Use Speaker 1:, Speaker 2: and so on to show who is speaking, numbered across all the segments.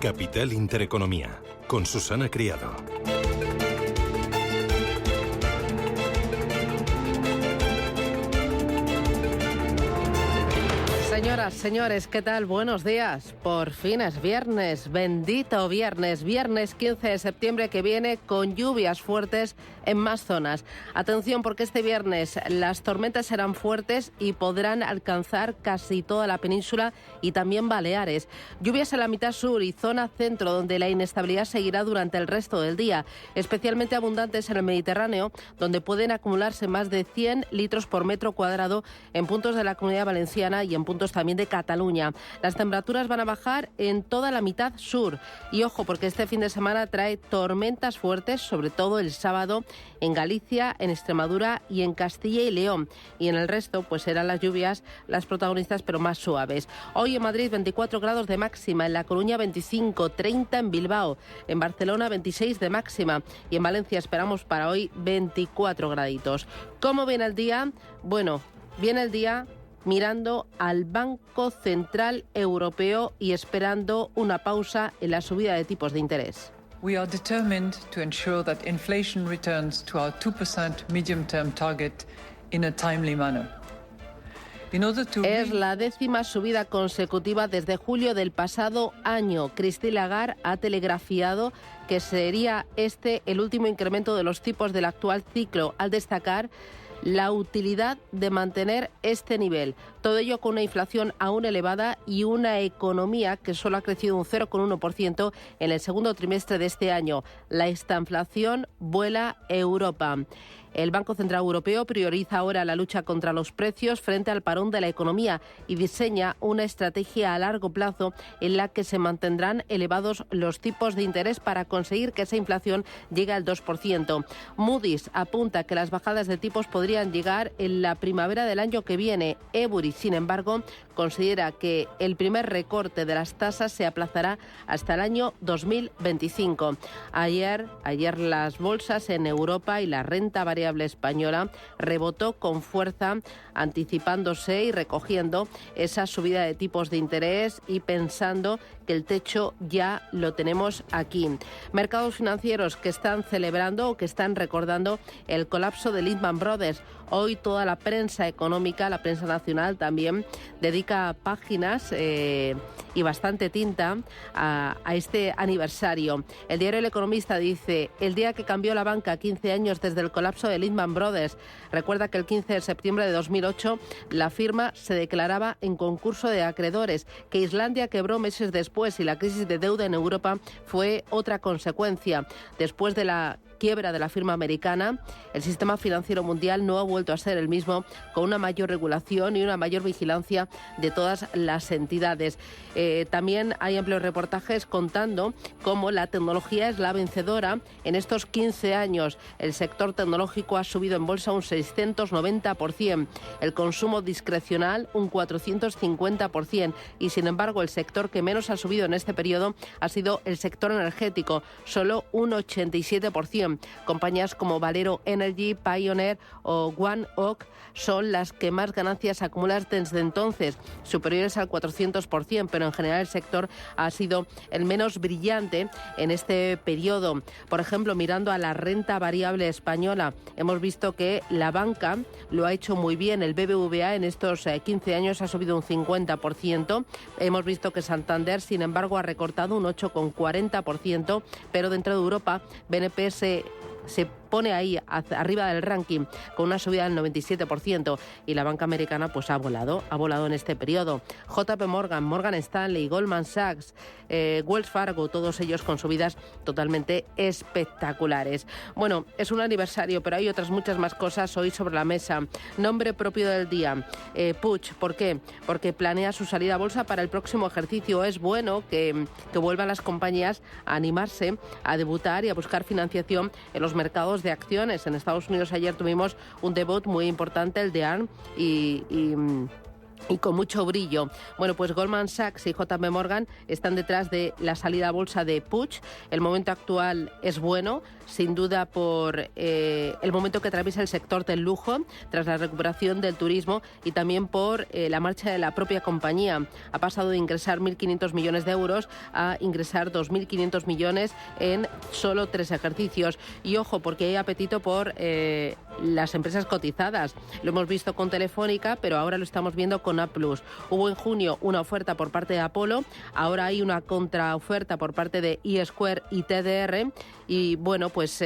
Speaker 1: Capital Intereconomía, con Susana Criado.
Speaker 2: Señoras, señores, ¿qué tal? Buenos días. Por fin es viernes, bendito viernes, viernes 15 de septiembre que viene con lluvias fuertes en más zonas. Atención porque este viernes las tormentas serán fuertes y podrán alcanzar casi toda la península y también Baleares. Lluvias en la mitad sur y zona centro donde la inestabilidad seguirá durante el resto del día, especialmente abundantes en el Mediterráneo, donde pueden acumularse más de 100 litros por metro cuadrado en puntos de la Comunidad Valenciana y en puntos también de Cataluña. Las temperaturas van a bajar en toda la mitad sur y ojo porque este fin de semana trae tormentas fuertes, sobre todo el sábado en Galicia, en Extremadura y en Castilla y León, y en el resto pues serán las lluvias las protagonistas pero más suaves. Hoy en Madrid 24 grados de máxima, en La Coruña 25, 30 en Bilbao, en Barcelona 26 de máxima y en Valencia esperamos para hoy 24 graditos. ¿Cómo viene el día? Bueno, viene el día mirando al Banco Central Europeo y esperando una pausa en la subida de tipos de interés.
Speaker 3: We are determined to ensure that inflation returns to our 2% medium-term target in a timely manner.
Speaker 2: Es la 10ª subida consecutiva desde julio del pasado año. Christine Lagarde ha telegrafiado que sería este el último incremento de los tipos del actual ciclo, al destacar la utilidad de mantener este nivel. Todo ello con una inflación aún elevada y una economía que solo ha crecido un 0,1% en el segundo trimestre de este año. La estanflación vuela Europa. El Banco Central Europeo prioriza ahora la lucha contra los precios frente al parón de la economía y diseña una estrategia a largo plazo en la que se mantendrán elevados los tipos de interés para conseguir que esa inflación llegue al 2%. Moody's apunta que las bajadas de tipos podrían llegar en la primavera del año que viene. Ebury, sin embargo, considera que el primer recorte de las tasas se aplazará hasta el año 2025. Ayer las bolsas en Europa y la renta variable española rebotó con fuerza, anticipándose y recogiendo esa subida de tipos de interés y pensando que el techo ya lo tenemos aquí. Mercados financieros que están celebrando o que están recordando el colapso de Lehman Brothers. Hoy toda la prensa económica, la prensa nacional también, dedica páginas y bastante tinta a este aniversario. El diario El Economista dice: el día que cambió la banca, 15 años desde el colapso de Lehman Brothers. Recuerda que el 15 de septiembre de 2008 la firma se declaraba en concurso de acreedores, que Islandia quebró meses después y la crisis de deuda en Europa fue otra consecuencia. Después de la quiebra de la firma americana, el sistema financiero mundial no ha vuelto a ser el mismo, con una mayor regulación y una mayor vigilancia de todas las entidades. También hay amplios reportajes contando cómo la tecnología es la vencedora. En estos 15 años el sector tecnológico ha subido en bolsa un 690%, el consumo discrecional un 450% y sin embargo el sector que menos ha subido en este periodo ha sido el sector energético, solo un 87%. Compañías como Valero Energy, Pioneer o OneOak son las que más ganancias acumulan desde entonces, superiores al 400%, pero en general el sector ha sido el menos brillante en este periodo. Por ejemplo, mirando a la renta variable española, hemos visto que la banca lo ha hecho muy bien. El BBVA en estos 15 años ha subido un 50%. Hemos visto que Santander, sin embargo, ha recortado un 8,40%, pero dentro de Europa, BNP se pone ahí arriba del ranking con una subida del 97% y la banca americana pues ha volado en este periodo. JP Morgan, Morgan Stanley, Goldman Sachs, Wells Fargo, todos ellos con subidas totalmente espectaculares. Bueno, es un aniversario, pero hay otras muchas más cosas hoy sobre la mesa. Nombre propio del día, Puig. ¿Por qué? Porque planea su salida a bolsa para el próximo ejercicio. Es bueno que vuelvan las compañías a animarse a debutar y a buscar financiación en los mercados de acciones. En Estados Unidos ayer tuvimos un debut muy importante, el de ARM, y y con mucho brillo. Bueno, pues Goldman Sachs y JP Morgan están detrás de la salida a bolsa de Puig. El momento actual es bueno, sin duda por el momento que atraviesa el sector del lujo tras la recuperación del turismo y también por la marcha de la propia compañía. Ha pasado de ingresar 1.500 millones de euros a ingresar 2.500 millones en solo 3 ejercicios. Y ojo, porque hay apetito por las empresas cotizadas. Lo hemos visto con Telefónica, pero ahora lo estamos viendo con A+. Hubo en junio una oferta por parte de Apolo, ahora hay una contraoferta por parte de I-Square y TDR y bueno, pues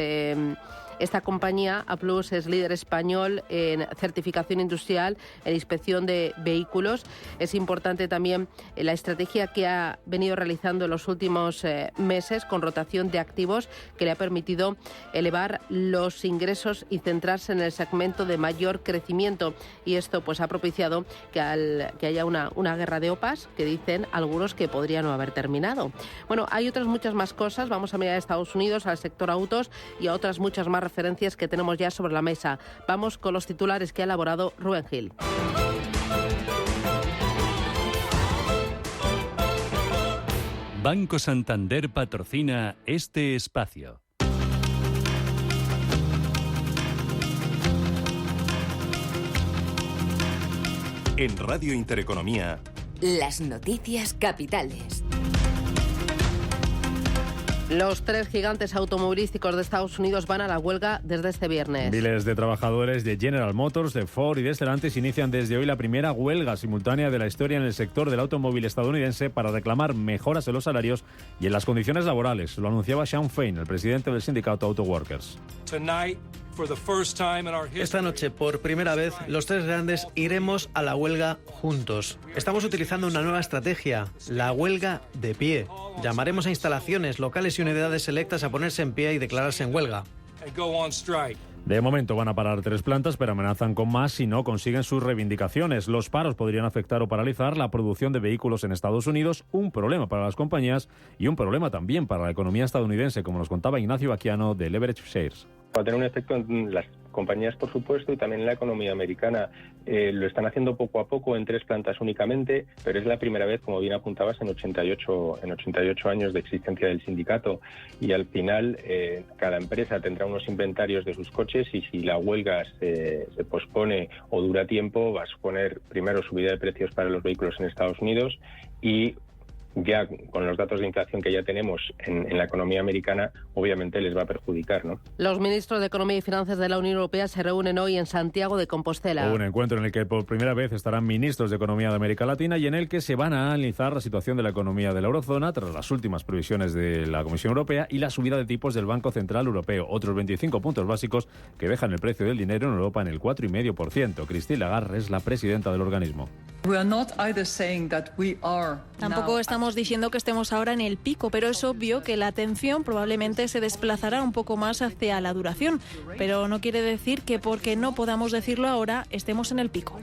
Speaker 2: esta compañía, A+, es líder español en certificación industrial, en inspección de vehículos. Es importante también la estrategia que ha venido realizando en los últimos meses con rotación de activos que le ha permitido elevar los ingresos y centrarse en el segmento de mayor crecimiento. Y esto pues ha propiciado que haya una guerra de OPAs que dicen algunos que podría no haber terminado. Bueno, hay otras muchas más cosas. Vamos a mirar a Estados Unidos, al sector autos y a otras muchas más referencias que tenemos ya sobre la mesa. Vamos con los titulares que ha elaborado Rubén Gil.
Speaker 4: Banco Santander patrocina este espacio.
Speaker 1: En Radio Intereconomía,
Speaker 5: las noticias capitales.
Speaker 2: Los 3 gigantes automovilísticos de Estados Unidos van a la huelga desde este viernes.
Speaker 6: Miles de trabajadores de General Motors, de Ford y de Stellantis inician desde hoy la primera huelga simultánea de la historia en el sector del automóvil estadounidense para reclamar mejoras en los salarios y en las condiciones laborales. Lo anunciaba Shawn Fain, el presidente del sindicato Auto Workers.
Speaker 7: Esta noche, por primera vez, los 3 grandes iremos a la huelga juntos. Estamos utilizando una nueva estrategia, la huelga de pie. Llamaremos a instalaciones, locales y unidades selectas a ponerse en pie y declararse en huelga.
Speaker 6: De momento van a parar 3 plantas, pero amenazan con más si no consiguen sus reivindicaciones. Los paros podrían afectar o paralizar la producción de vehículos en Estados Unidos, un problema para las compañías y un problema también para la economía estadounidense, como nos contaba Ignacio Baquiano de Leverage Shares.
Speaker 8: Va a tener un efecto en las compañías, por supuesto, y también en la economía americana. Lo están haciendo poco a poco en 3 plantas únicamente, pero es la primera vez, como bien apuntabas, en 88 años de existencia del sindicato. Y al final, cada empresa tendrá unos inventarios de sus coches y si la huelga se pospone o dura tiempo, va a suponer primero subida de precios para los vehículos en Estados Unidos y ya con los datos de inflación que ya tenemos en la economía americana, obviamente les va a perjudicar, ¿no?
Speaker 2: Los ministros de Economía y Finanzas de la Unión Europea se reúnen hoy en Santiago de Compostela.
Speaker 6: Un encuentro en el que por primera vez estarán ministros de Economía de América Latina y en el que se van a analizar la situación de la economía de la eurozona tras las últimas previsiones de la Comisión Europea y la subida de tipos del Banco Central Europeo. Otros 25 puntos básicos que dejan el precio del dinero en Europa en el 4,5%. Christine Lagarde es la presidenta del organismo.
Speaker 9: Tampoco estamos diciendo que estemos ahora en el pico, pero es obvio que la atención probablemente se desplazará un poco más hacia la duración. Pero no quiere decir que porque no podamos decirlo ahora estemos en el pico.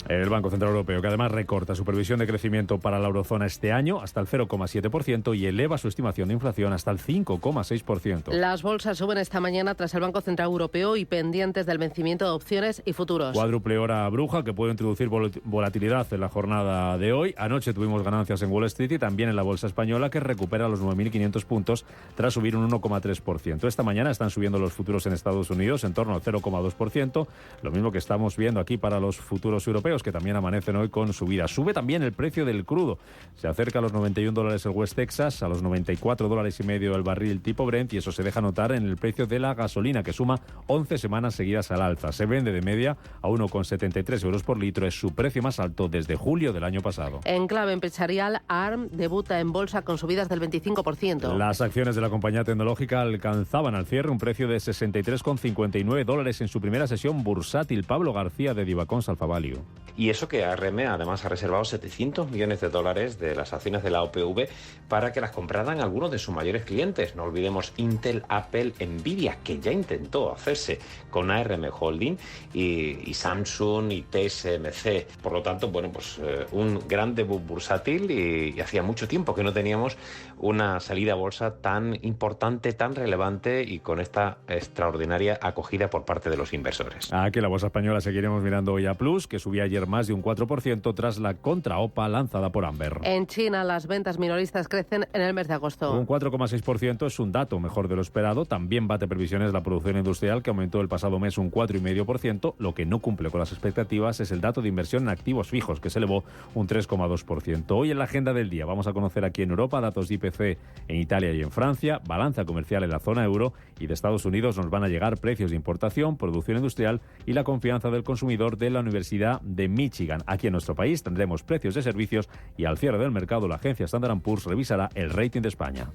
Speaker 6: El Banco Central Europeo, que además recorta su previsión de crecimiento para la eurozona este año hasta el 0,7% y eleva su estimación de inflación hasta el 5,6%.
Speaker 2: Las bolsas suben esta mañana tras el Banco Central Europeo y pendientes del vencimiento de opciones y futuros.
Speaker 6: Cuádruple hora bruja que puede introducir volatilidad en la jornada de hoy. Anoche tuvimos ganancias en Wall Street y también en la bolsa española, que recupera los 9.500 puntos tras subir un 1,3%. Esta mañana están subiendo los futuros en Estados Unidos en torno al 0,2%, lo mismo que estamos viendo aquí para los futuros europeos, que también amanecen hoy con subida. Sube también el precio del crudo. Se acerca a los $91 el West Texas, a los $94,5 el barril tipo Brent, y eso se deja notar en el precio de la gasolina, que suma 11 semanas seguidas al alza. Se vende de media a 1,73 euros por litro. Es su precio más alto desde julio del año pasado.
Speaker 2: En clave empresarial, ARM debuta en bolsa con subidas del 25%.
Speaker 6: Las acciones de la compañía tecnológica alcanzaban al cierre un precio de $63,59 en su primera sesión bursátil. Pablo García, de Divacons Alpha Value.
Speaker 10: Y eso que ARM además ha reservado $700 millones de las acciones de la OPV para que las compraran algunos de sus mayores clientes. No olvidemos Intel, Apple, Nvidia, que ya intentó hacerse con ARM Holding, y Samsung y TSMC. Por lo tanto, bueno, pues un gran debut bursátil y hacía mucho tiempo que no teníamos una salida a bolsa tan importante, tan relevante y con esta extraordinaria acogida por parte de los inversores.
Speaker 6: Que la bolsa española seguiremos mirando hoy a Plus, que subía ayer más de un 4% tras la contraopa lanzada por Amber.
Speaker 2: En China, las ventas minoristas crecen en el mes de agosto.
Speaker 6: Un 4,6% es un dato mejor de lo esperado. También bate previsiones la producción industrial, que aumentó el pasado mes un 4,5%. Lo que no cumple con las expectativas es el dato de inversión en activos fijos, que se elevó un 3,2%. Hoy en la agenda del día vamos a conocer aquí en Europa datos de IPC en Italia y en Francia, balanza comercial en la zona euro, y de Estados Unidos nos van a llegar precios de importación, producción industrial y la confianza del consumidor de la Universidad de Michigan. Aquí en nuestro país tendremos precios de servicios y al cierre del mercado la agencia Standard & Poor's revisará el rating de España.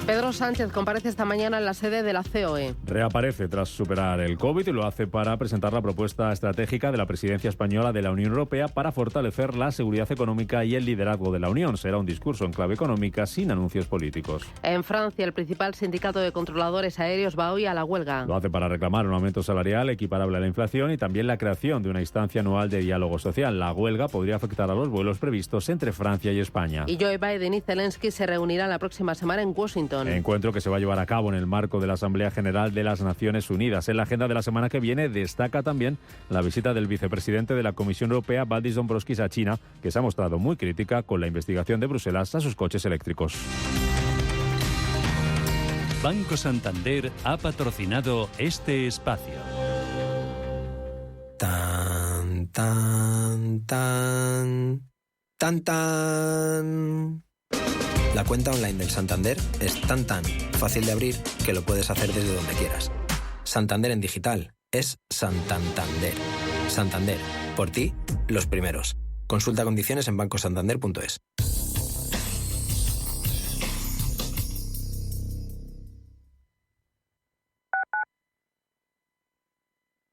Speaker 2: Pedro Sánchez comparece esta mañana en la sede de la COE.
Speaker 6: Reaparece tras superar el COVID y lo hace para presentar la propuesta estratégica de la presidencia española de la Unión Europea para fortalecer la seguridad económica y el liderazgo de la Unión. Será un discurso en clave económica sin anuncios políticos.
Speaker 2: En Francia, el principal sindicato de controladores aéreos va hoy a la huelga.
Speaker 6: Lo hace para reclamar un aumento salarial equiparable a la inflación y también la creación de una instancia anual de diálogo social. La huelga podría afectar a los vuelos previstos entre Francia y España.
Speaker 2: Y Joe Biden y Zelensky se reunirán la próxima semana en Washington.
Speaker 6: Encuentro que se va a llevar a cabo en el marco de la Asamblea General de las Naciones Unidas. En la agenda de la semana que viene destaca también la visita del vicepresidente de la Comisión Europea, Valdis Dombrovskis, a China, que se ha mostrado muy crítica con la investigación de Bruselas a sus coches eléctricos.
Speaker 4: Banco Santander ha patrocinado este espacio.
Speaker 11: Tan, tan, tan, tan, tan. La cuenta online del Santander es tan fácil de abrir que lo puedes hacer desde donde quieras. Santander en digital es Santander. Santander, por ti, los primeros. Consulta condiciones en bancosantander.es.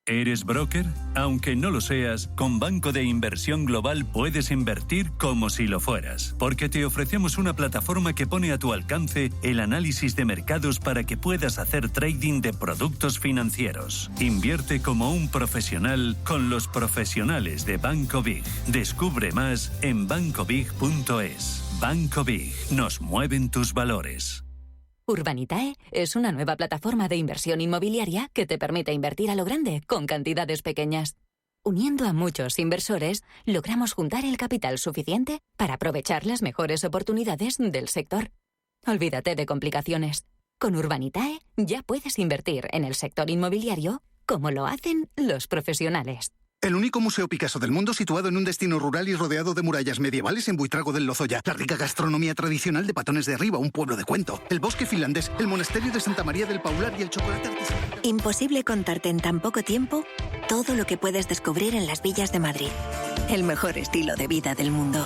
Speaker 4: ¿Eres broker? Aunque no lo seas, con Banco de Inversión Global puedes invertir como si lo fueras, porque te ofrecemos una plataforma que pone a tu alcance el análisis de mercados para que puedas hacer trading de productos financieros. Invierte como un profesional con los profesionales de Banco Big. Descubre más en bancobig.es. Banco Big, nos mueven tus valores.
Speaker 5: Urbanitae es una nueva plataforma de inversión inmobiliaria que te permite invertir a lo grande con cantidades pequeñas. Uniendo a muchos inversores, logramos juntar el capital suficiente para aprovechar las mejores oportunidades del sector. Olvídate de complicaciones. Con Urbanitae ya puedes invertir en el sector inmobiliario como lo hacen los profesionales.
Speaker 12: El único museo Picasso del mundo situado en un destino rural y rodeado de murallas medievales en Buitrago del Lozoya. La rica gastronomía tradicional de Patones de Arriba, un pueblo de cuento. El bosque finlandés, el monasterio de Santa María del Paular y el chocolate artesanal.
Speaker 13: Imposible contarte en tan poco tiempo todo lo que puedes descubrir en las villas de Madrid. El mejor estilo de vida del mundo.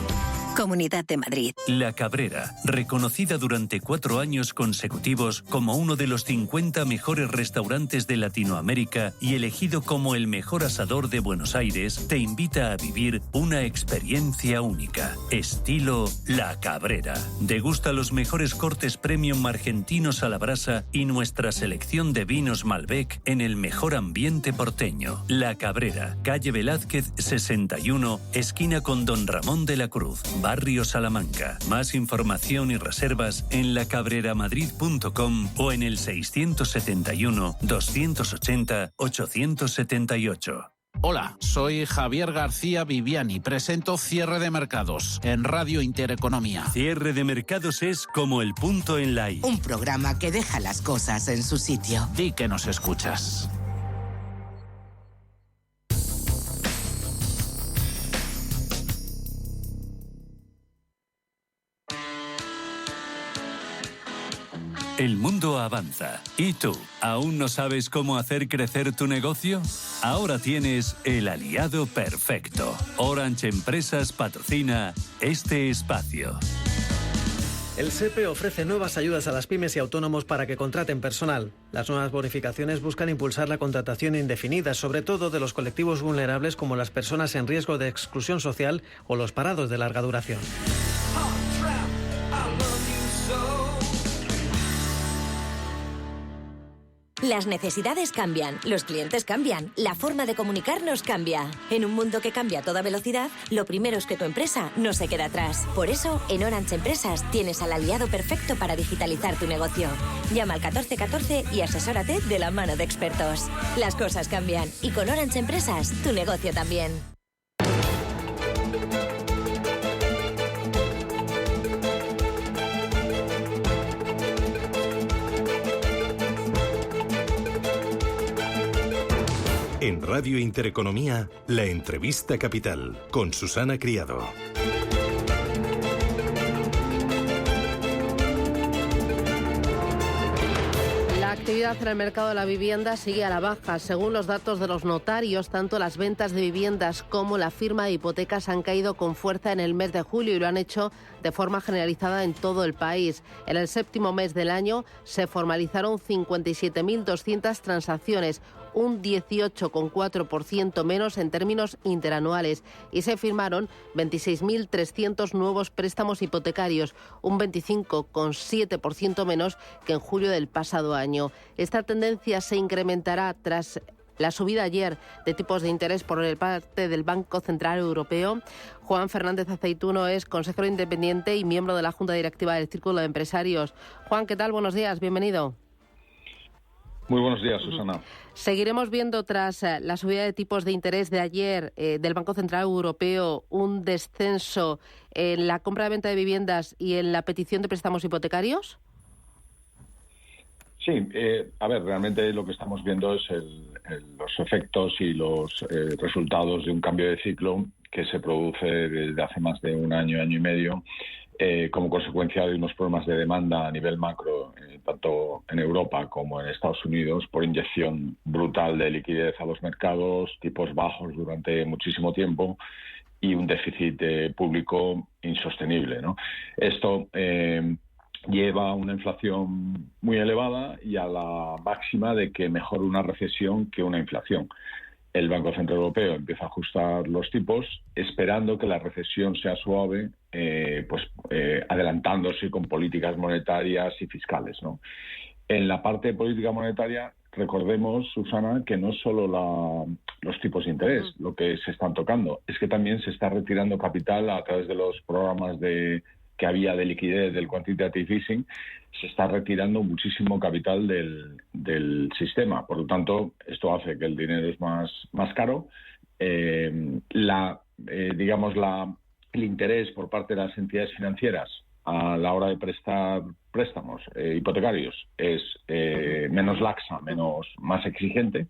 Speaker 13: Comunidad de Madrid.
Speaker 4: La Cabrera, reconocida durante 4 años consecutivos como uno de los 50 mejores restaurantes de Latinoamérica y elegido como el mejor asador de Buenos Aires, te invita a vivir una experiencia única. Estilo La Cabrera. Degusta los mejores cortes premium argentinos a la brasa y nuestra selección de vinos Malbec en el mejor ambiente porteño. La Cabrera, calle Velázquez 61, esquina con Don Ramón de la Cruz, Barrio Salamanca. Más información y reservas en lacabreramadrid.com o en el 671-280-878.
Speaker 14: Hola, soy Javier García Viviani. Presento Cierre de Mercados en Radio Intereconomía.
Speaker 4: Cierre de Mercados es como el punto en la I.
Speaker 15: Un programa que deja las cosas en su sitio.
Speaker 14: Di que nos escuchas.
Speaker 4: El mundo avanza. ¿Y tú? ¿Aún no sabes cómo hacer crecer tu negocio? Ahora tienes el aliado perfecto. Orange Empresas patrocina este espacio.
Speaker 7: El SEPE ofrece nuevas ayudas a las pymes y autónomos para que contraten personal. Las nuevas bonificaciones buscan impulsar la contratación indefinida, sobre todo de los colectivos vulnerables como las personas en riesgo de exclusión social o los parados de larga duración.
Speaker 16: Las necesidades cambian, los clientes cambian, la forma de comunicarnos cambia. En un mundo que cambia a toda velocidad, lo primero es que tu empresa no se quede atrás. Por eso, en Orange Empresas tienes al aliado perfecto para digitalizar tu negocio. Llama al 1414 y asesórate de la mano de expertos. Las cosas cambian y con Orange Empresas, tu negocio también.
Speaker 1: En Radio Intereconomía, la entrevista capital con Susana Criado.
Speaker 2: La actividad en el mercado de la vivienda sigue a la baja. Según los datos de los notarios, tanto las ventas de viviendas como la firma de hipotecas han caído con fuerza en el mes de julio y lo han hecho de forma generalizada en todo el país. En el séptimo mes del año se formalizaron 57.200 transacciones, un 18,4% menos en términos interanuales, y se firmaron 26.300 nuevos préstamos hipotecarios, un 25,7% menos que en julio del pasado año. Esta tendencia se incrementará tras la subida ayer de tipos de interés por parte del Banco Central Europeo. Juan Fernández Aceituno es consejero independiente y miembro de la Junta Directiva del Círculo de Empresarios. Juan, ¿qué tal? Buenos días, bienvenido.
Speaker 17: Muy buenos días, Susana.
Speaker 2: Seguiremos viendo, tras la subida de tipos de interés de ayer del Banco Central Europeo, un descenso en la compra-venta de viviendas y en la petición de préstamos hipotecarios.
Speaker 17: Sí, realmente lo que estamos viendo es los efectos y los resultados de un cambio de ciclo que se produce desde hace más de un año, año y medio, como consecuencia de unos problemas de demanda a nivel macro, tanto en Europa como en Estados Unidos, por inyección brutal de liquidez a los mercados, tipos bajos durante muchísimo tiempo y un déficit público insostenible, ¿no? Esto lleva a una inflación muy elevada y a la máxima de que mejor una recesión que una inflación. El Banco Central Europeo empieza a ajustar los tipos esperando que la recesión sea suave, adelantándose con políticas monetarias y fiscales, ¿no? En la parte de política monetaria, recordemos, Susana, que no solo los tipos de interés lo que se están tocando, es que también se está retirando capital a través de los programas que había de liquidez del quantitative easing. Se está retirando muchísimo capital del sistema. Por lo tanto, esto hace que el dinero es más caro. El interés por parte de las entidades financieras a la hora de prestar préstamos hipotecarios es menos laxa, más exigente.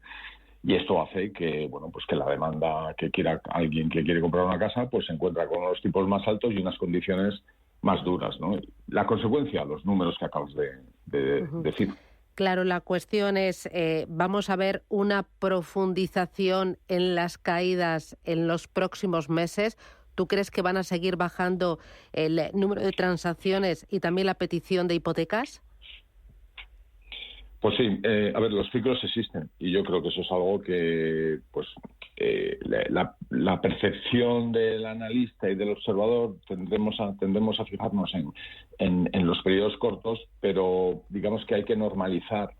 Speaker 17: Y esto hace que, que la demanda alguien que quiere comprar una casa, pues se encuentra con unos tipos más altos y unas condiciones más duras, ¿no? La consecuencia, los números que acabas de decir.
Speaker 2: Claro, la cuestión es, ¿vamos a ver una profundización en las caídas en los próximos meses? ¿Tú crees que van a seguir bajando el número de transacciones y también la petición de hipotecas?
Speaker 17: Pues sí, los ciclos existen y yo creo que eso es algo que la percepción del analista y del observador tendemos a fijarnos en los periodos cortos, pero digamos que hay que normalizar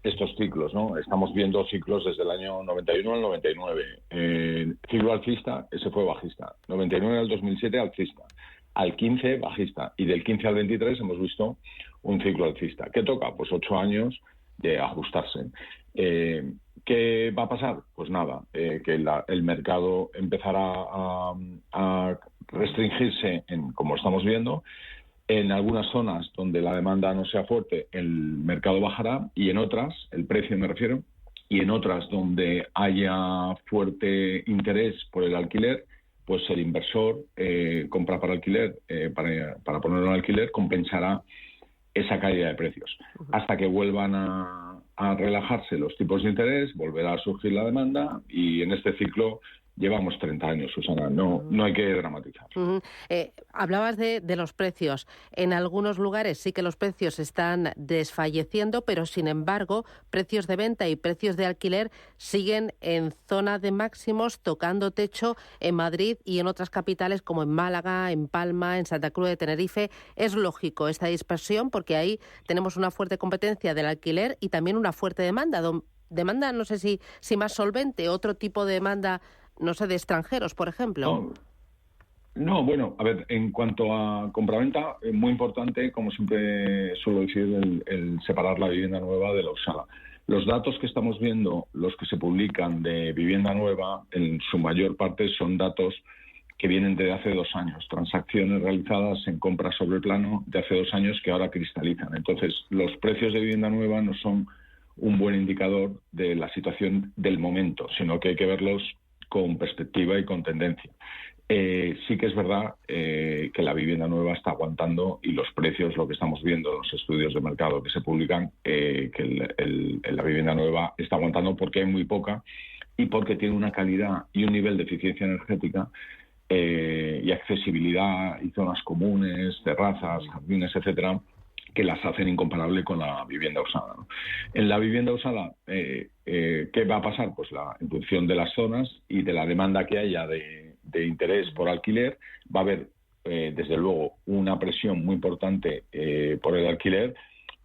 Speaker 17: estos ciclos, ¿no? Estamos viendo ciclos desde el año 91 al 99. Ciclo alcista, ese fue bajista. 99 al 2007 alcista. Al 15 bajista. Y del 15 al 23 hemos visto un ciclo alcista. ¿Qué toca? Pues 8 años de ajustarse. ¿Qué va a pasar? Pues nada, que el mercado empezará a restringirse, como estamos viendo. En algunas zonas donde la demanda no sea fuerte, el mercado bajará, y en otras, el precio me refiero, y en otras donde haya fuerte interés por el alquiler, pues el inversor compra para alquiler, para ponerlo en alquiler, compensará esa caída de precios. Hasta que vuelvan a relajarse los tipos de interés, volverá a surgir la demanda y en este ciclo llevamos 30 años, Susana, no hay que dramatizar.
Speaker 2: Hablabas de los precios. En algunos lugares sí que los precios están desfalleciendo, pero sin embargo, precios de venta y precios de alquiler siguen en zona de máximos, tocando techo en Madrid y en otras capitales como en Málaga, en Palma, en Santa Cruz de Tenerife. Es lógico esta dispersión porque ahí tenemos una fuerte competencia del alquiler y también una fuerte demanda. Demanda, no sé si más solvente, otro tipo de demanda, no sé, de extranjeros, por ejemplo.
Speaker 17: No, bueno, a ver, en cuanto a compraventa, es muy importante, como siempre suelo decir, el separar la vivienda nueva de la usada. Los datos que estamos viendo, los que se publican de vivienda nueva, en su mayor parte son datos que vienen de hace 2 años, transacciones realizadas en compra sobre plano de hace 2 años que ahora cristalizan. Entonces, los precios de vivienda nueva no son un buen indicador de la situación del momento, sino que hay que verlos con perspectiva y con tendencia. Sí que es verdad que la vivienda nueva está aguantando y los precios, lo que estamos viendo en los estudios de mercado que se publican, que la vivienda nueva está aguantando porque hay muy poca y porque tiene una calidad y un nivel de eficiencia energética y accesibilidad y zonas comunes, terrazas, jardines, etcétera, que las hacen incomparable con la vivienda usada, ¿no? En la vivienda usada, ¿qué va a pasar? Pues en función de las zonas y de la demanda que haya de interés por alquiler, va a haber, desde luego, una presión muy importante por el alquiler,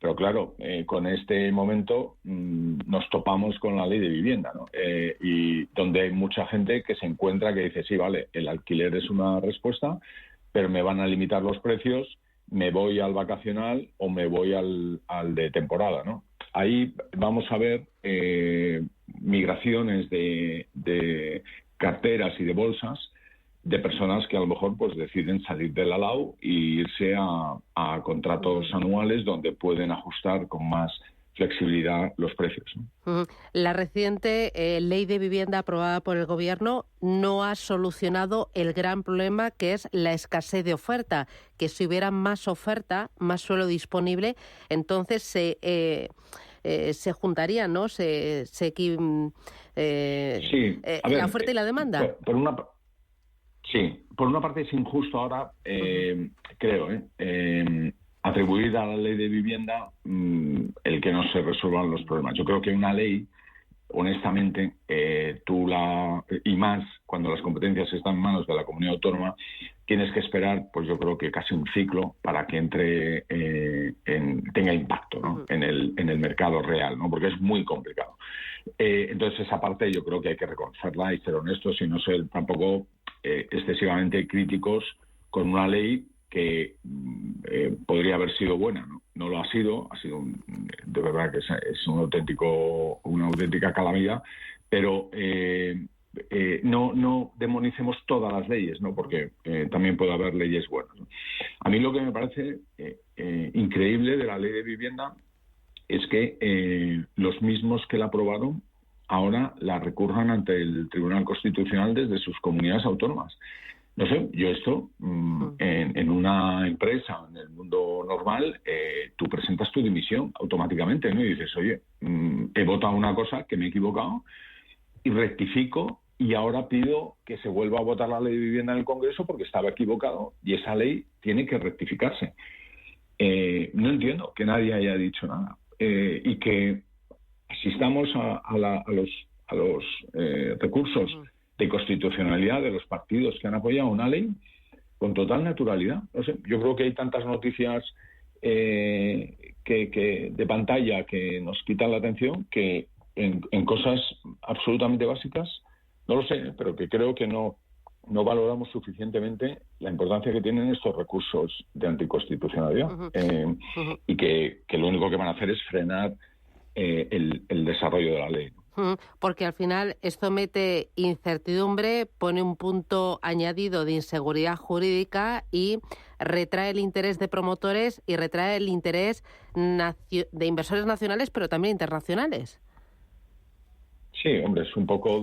Speaker 17: pero claro, con este momento nos topamos con la ley de vivienda, ¿no? Y donde hay mucha gente que se encuentra que dice, sí, vale, el alquiler es una respuesta, pero me van a limitar los precios, me voy al vacacional o me voy al de temporada, ¿no? Ahí vamos a ver migraciones de carteras y de bolsas de personas que a lo mejor pues deciden salir del ALAU e irse a contratos anuales donde pueden ajustar con más flexibilidad los precios, ¿no?
Speaker 2: La reciente ley de vivienda aprobada por el Gobierno no ha solucionado el gran problema que es la escasez de oferta, que si hubiera más oferta, más suelo disponible, entonces se juntarían, ¿no? Sí, a ver, la oferta y la demanda.
Speaker 17: Por una parte es injusto ahora, creo, atribuir a la ley de vivienda el que no se resuelvan los problemas. Yo creo que una ley, honestamente, y más cuando las competencias están en manos de la comunidad autónoma, tienes que esperar, pues yo creo que casi un ciclo para que entre, tenga impacto, ¿no? en el mercado real, ¿no? Porque es muy complicado. Entonces esa parte yo creo que hay que reconocerla y ser honestos y no ser tampoco excesivamente críticos con una ley que podría haber sido buena, ¿no? No lo ha sido de verdad que es una auténtica calamidad, pero no demonicemos todas las leyes, ¿no? Porque también puede haber leyes buenas, ¿no? A mí lo que me parece increíble de la ley de vivienda es que los mismos que la aprobaron ahora la recurran ante el Tribunal Constitucional desde sus comunidades autónomas. No sé, yo esto, en una empresa, en el mundo normal, tú presentas tu dimisión automáticamente, ¿no? Y dices, oye, he votado una cosa que me he equivocado y rectifico y ahora pido que se vuelva a votar la ley de vivienda en el Congreso porque estaba equivocado y esa ley tiene que rectificarse. No entiendo que nadie haya dicho nada y que asistamos a los recursos de constitucionalidad de los partidos que han apoyado una ley con total naturalidad. No sé, yo creo que hay tantas noticias que de pantalla que nos quitan la atención que en cosas absolutamente básicas, no lo sé, pero que creo que no valoramos suficientemente la importancia que tienen estos recursos de anticonstitucionalidad y que lo único que van a hacer es frenar el desarrollo de la ley.
Speaker 2: Porque al final esto mete incertidumbre, pone un punto añadido de inseguridad jurídica y retrae el interés de promotores y retrae el interés de inversores nacionales, pero también internacionales.
Speaker 17: Sí, hombre, es un poco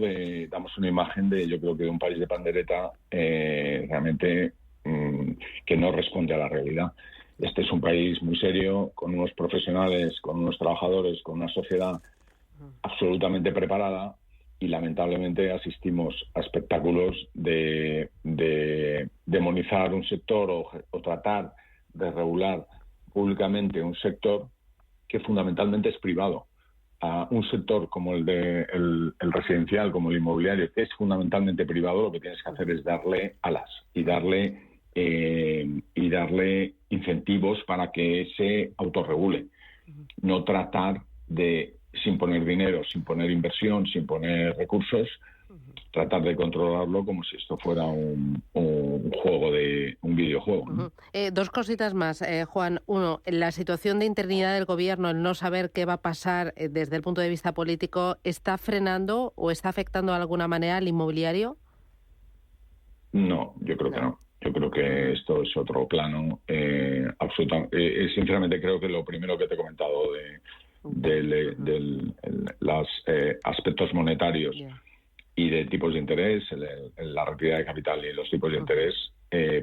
Speaker 17: damos una imagen yo creo que de un país de pandereta realmente que no responde a la realidad. Este es un país muy serio, con unos profesionales, con unos trabajadores, con una sociedad absolutamente preparada y lamentablemente asistimos a espectáculos de demonizar un sector o tratar de regular públicamente un sector que fundamentalmente es privado. A un sector como el residencial, como el inmobiliario, que es fundamentalmente privado, lo que tienes que hacer es darle alas y darle incentivos para que se autorregule. No tratar de, sin poner dinero, sin poner inversión, sin poner recursos, tratar de controlarlo como si esto fuera un videojuego, ¿no?
Speaker 2: Dos cositas más, Juan. Uno, la situación de interinidad del gobierno, el no saber qué va a pasar desde el punto de vista político, ¿está frenando o está afectando de alguna manera al inmobiliario?
Speaker 17: No, yo creo que no. Yo creo que esto es otro plano. Absolutamente. Sinceramente creo que lo primero que te he comentado de los aspectos monetarios y de tipos de interés, la retirada de capital y los tipos de interés,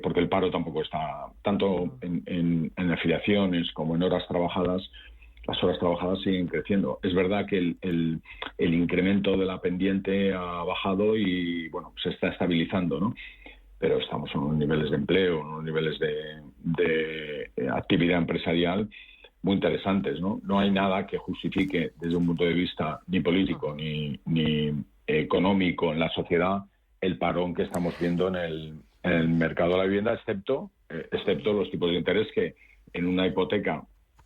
Speaker 17: porque el paro tampoco está, tanto en afiliaciones como en horas trabajadas, las horas trabajadas siguen creciendo. Es verdad que el incremento de la pendiente ha bajado y bueno, se está estabilizando, ¿no? Pero estamos en unos niveles de empleo, en unos niveles de actividad empresarial muy interesantes, ¿no? No hay nada que justifique desde un punto de vista ni político ni económico en la sociedad el parón que estamos viendo en el mercado de la vivienda, excepto los tipos de interés que en una hipoteca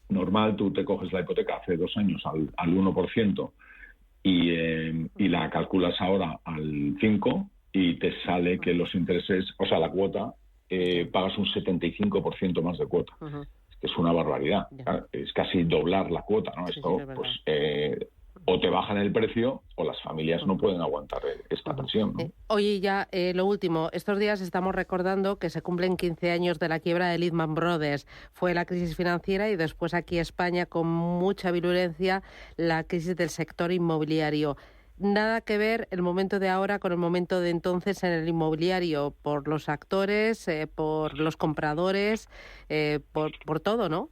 Speaker 17: normal tú te coges la hipoteca hace 2 años al 1% y la calculas ahora al 5% y te sale que los intereses, o sea, la cuota, pagas un 75% más de cuota. Que es una barbaridad. Es casi doblar la cuota, ¿no? Esto, pues, o te bajan el precio o las familias no pueden aguantar esta presión, ¿no?
Speaker 2: Oye, ya lo último. Estos días estamos recordando que se cumplen 15 años de la quiebra de Lehman Brothers. Fue la crisis financiera y después aquí España, con mucha virulencia, la crisis del sector inmobiliario. Nada que ver el momento de ahora con el momento de entonces en el inmobiliario, por los actores, por los compradores, por todo, ¿no?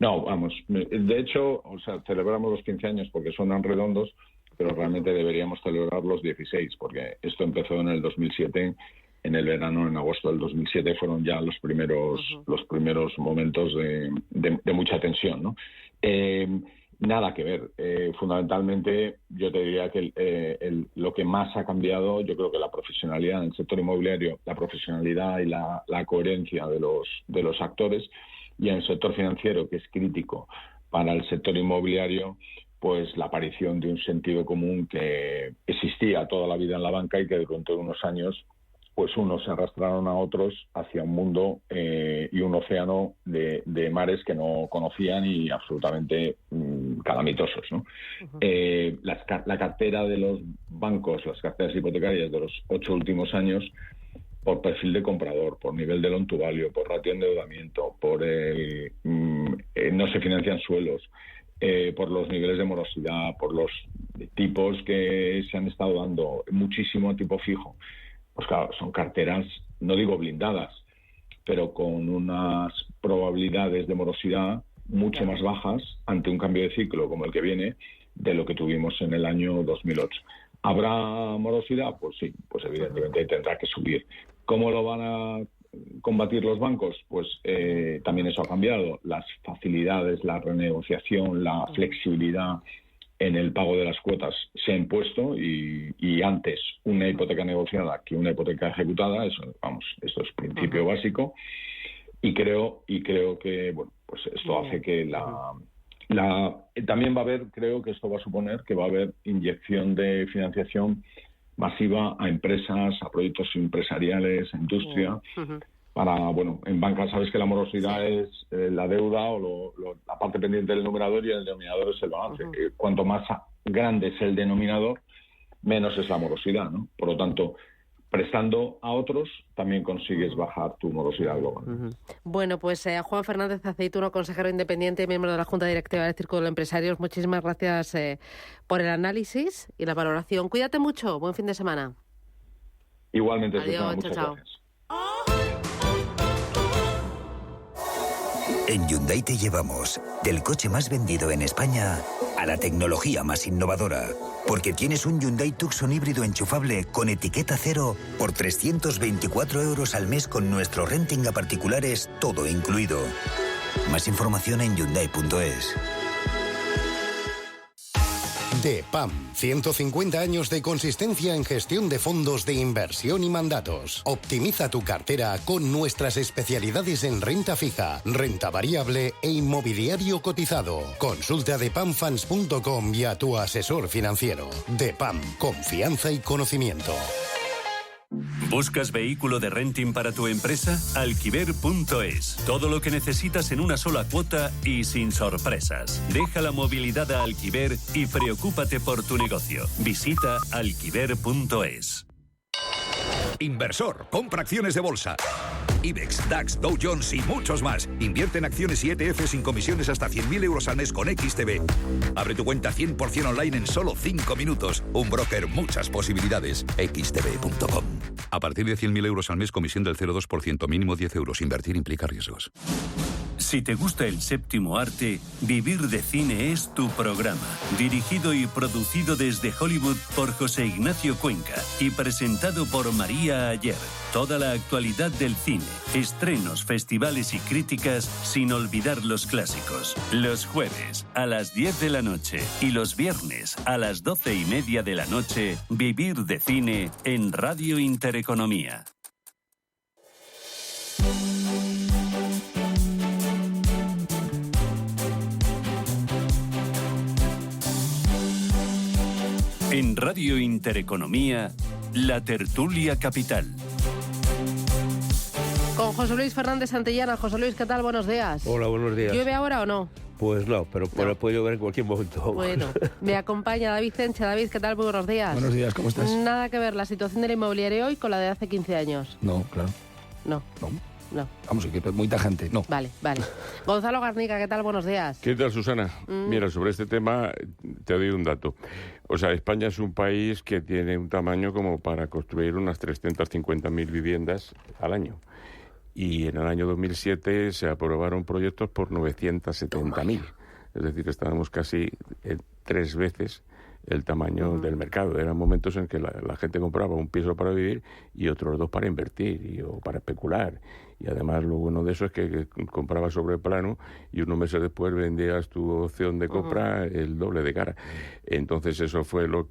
Speaker 17: No, vamos. De hecho, o sea, celebramos los 15 años porque suenan redondos, pero realmente deberíamos celebrar los 16, porque esto empezó en el 2007, en el verano, en agosto del 2007, fueron ya los primeros momentos de mucha tensión, ¿no? Nada que ver. Fundamentalmente, yo te diría que lo que más ha cambiado, yo creo que la profesionalidad en el sector inmobiliario, la profesionalidad y la coherencia de los actores, y en el sector financiero, que es crítico para el sector inmobiliario, pues la aparición de un sentido común que existía toda la vida en la banca y que durante unos años pues unos se arrastraron a otros hacia un mundo y un océano de mares que no conocían y absolutamente calamitosos, ¿no? La cartera de los bancos, las carteras hipotecarias de los 8 últimos años, por perfil de comprador, por nivel de loan to value, por ratio de endeudamiento, por no se financian suelos, por los niveles de morosidad, por los tipos que se han estado dando, muchísimo a tipo fijo. Pues claro, son carteras, no digo blindadas, pero con unas probabilidades de morosidad mucho más bajas ante un cambio de ciclo como el que viene de lo que tuvimos en el año 2008. ¿Habrá morosidad? Pues sí, pues evidentemente tendrá que subir. ¿Cómo lo van a combatir los bancos? Pues también eso ha cambiado. Las facilidades, la renegociación, la flexibilidad en el pago de las cuotas se ha impuesto y antes una hipoteca negociada que una hipoteca ejecutada, esto es principio básico y creo que bueno, pues esto hace que también va a haber, creo que esto va a suponer que va a haber inyección de financiación masiva a empresas, a proyectos empresariales, a industria. Bueno, en banca sabes que la morosidad es la deuda o la parte pendiente del numerador y el denominador es el balance. Cuanto más grande es el denominador, menos es la morosidad, ¿no? Por lo tanto, prestando a otros, también consigues bajar tu morosidad global.
Speaker 2: Bueno, pues Juan Fernández Aceituno, consejero independiente y miembro de la Junta Directiva del Círculo de Empresarios, muchísimas gracias por el análisis y la valoración. Cuídate mucho, buen fin de semana.
Speaker 17: Igualmente,
Speaker 2: Susana,
Speaker 17: muchas gracias.
Speaker 18: En Hyundai te llevamos del coche más vendido en España a la tecnología más innovadora. Porque tienes un Hyundai Tucson híbrido enchufable con etiqueta cero por 324 € al mes con nuestro renting a particulares, todo incluido. Más información en Hyundai.es.
Speaker 19: DEPAM, 150 años de consistencia en gestión de fondos de inversión y mandatos. Optimiza tu cartera con nuestras especialidades en renta fija, renta variable e inmobiliario cotizado. Consulta depamfans.com y a tu asesor financiero. DEPAM, confianza y conocimiento.
Speaker 4: ¿Buscas vehículo de renting para tu empresa? Alquiver.es. Todo lo que necesitas en una sola cuota y sin sorpresas. Deja la movilidad a Alquiver y preocúpate por tu negocio. Visita alquiver.es.
Speaker 20: Inversor, compra acciones de bolsa. IBEX, DAX, Dow Jones y muchos más. Invierte en acciones y ETF sin comisiones hasta 100.000 € al mes con XTB. Abre tu cuenta 100% online en solo 5 minutos. Un broker, muchas posibilidades. XTB.com. A partir de 100.000 € al mes, comisión del 0,2%, mínimo 10 €. Invertir implica riesgos.
Speaker 4: Si te gusta el séptimo arte, Vivir de Cine es tu programa. Dirigido y producido desde Hollywood por José Ignacio Cuenca y presentado por María Ayer. Toda la actualidad del cine, estrenos, festivales y críticas, sin olvidar los clásicos. Los jueves a las 10 de la noche y los viernes a las 12:30 de la noche, Vivir de Cine en Radio Intereconomía. En Radio Intereconomía, La Tertulia Capital.
Speaker 2: Con José Luis Fernández Santillana. José Luis, ¿qué tal? Buenos días.
Speaker 21: Hola, buenos días.
Speaker 2: ¿Llueve ahora o no?
Speaker 21: Pues no, pero puede llover en cualquier momento.
Speaker 2: Bueno, me acompaña David Tenche. David, ¿qué tal? Muy buenos días.
Speaker 22: Buenos días, ¿cómo estás?
Speaker 2: Nada que ver la situación del inmobiliario hoy con la de hace 15 años.
Speaker 22: No, claro.
Speaker 2: No.
Speaker 22: Vamos, que es muy tajante, no.
Speaker 2: Vale. Gonzalo Garnica, ¿qué tal? Buenos días.
Speaker 23: ¿Qué tal, Susana? Mira, sobre este tema te doy un dato. O sea, España es un país que tiene un tamaño como para construir unas 350.000 viviendas al año. Y en el año 2007 se aprobaron proyectos por 970.000. Es decir, estábamos casi 3 veces el tamaño del mercado. Eran momentos en que la gente compraba un piso para vivir y otros 2 para invertir o para especular. Y además lo bueno de eso es que comprabas sobre plano y unos meses después vendías tu opción de compra el doble de cara. Entonces eso fue lo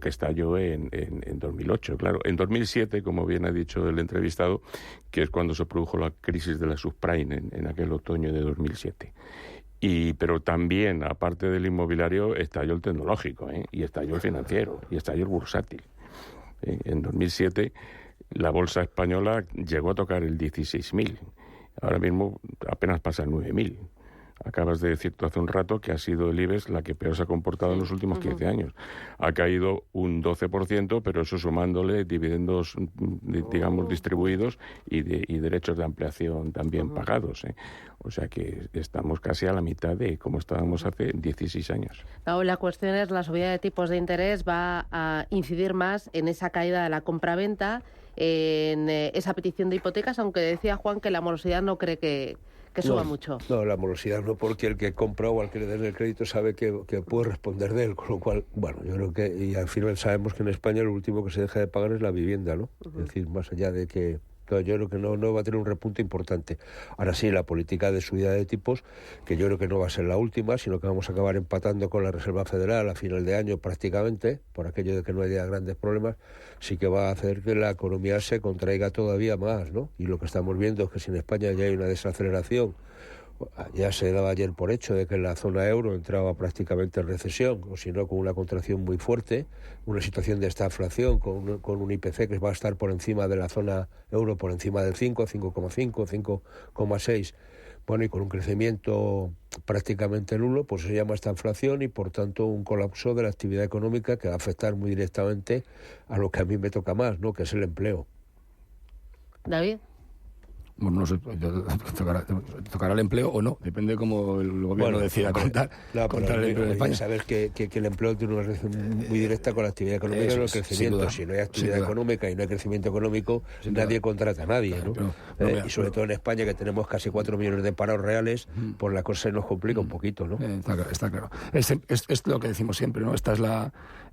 Speaker 23: que estalló en 2008. Claro, en 2007, como bien ha dicho el entrevistado, que es cuando se produjo la crisis de la subprime en aquel otoño de 2007. Pero también, aparte del inmobiliario, estalló el tecnológico, y estalló el financiero, y estalló el bursátil. En 2007 la bolsa española llegó a tocar el 16.000. Ahora mismo apenas pasa el 9.000. Acabas de decir tú hace un rato que ha sido el IBEX la que peor se ha comportado en los últimos 15 años. Ha caído un 12%, pero eso sumándole dividendos, digamos, distribuidos y derechos de ampliación también pagados. O sea que estamos casi a la mitad de cómo estábamos hace 16 años.
Speaker 2: No, la cuestión es la subida de tipos de interés va a incidir más en esa caída de la compraventa, en esa petición de hipotecas, aunque decía Juan que la morosidad no cree que suba mucho.
Speaker 21: No, la morosidad no, porque el que compra o al que le den el crédito sabe que puede responder de él, con lo cual, bueno, yo creo que, y al final sabemos que en España lo último que se deja de pagar es la vivienda, ¿no? Es decir, más allá de que... No, yo creo que no va a tener un repunte importante. Ahora sí, la política de subida de tipos, que yo creo que no va a ser la última, sino que vamos a acabar empatando con la Reserva Federal a final de año prácticamente, por aquello de que no haya grandes problemas, sí que va a hacer que la economía se contraiga todavía más, ¿no? Y lo que estamos viendo es que si en España ya hay una desaceleración, ya se daba ayer por hecho de que la zona euro entraba prácticamente en recesión, o si no con una contracción muy fuerte, una situación de estagflación con un IPC que va a estar por encima de la zona euro, por encima del 5, 5,5, 5,6, bueno, y con un crecimiento prácticamente nulo, pues se llama estagflación y por tanto un colapso de la actividad económica que va a afectar muy directamente a lo que a mí me toca más, ¿no? Que es el empleo.
Speaker 2: David.
Speaker 22: Bueno, no sé, tocará el empleo o no, depende de cómo el gobierno decida contar el empleo en España.
Speaker 21: Sabes que el empleo tiene una relación muy directa con la actividad económica y el crecimiento. Si no hay actividad económica y no hay crecimiento económico, nadie contrata a nadie, ¿no? Y sobre todo en España, que tenemos casi 4 millones de parados reales, pues la cosa se nos complica un poquito, ¿no?
Speaker 22: Está claro. Es lo que decimos siempre, ¿no?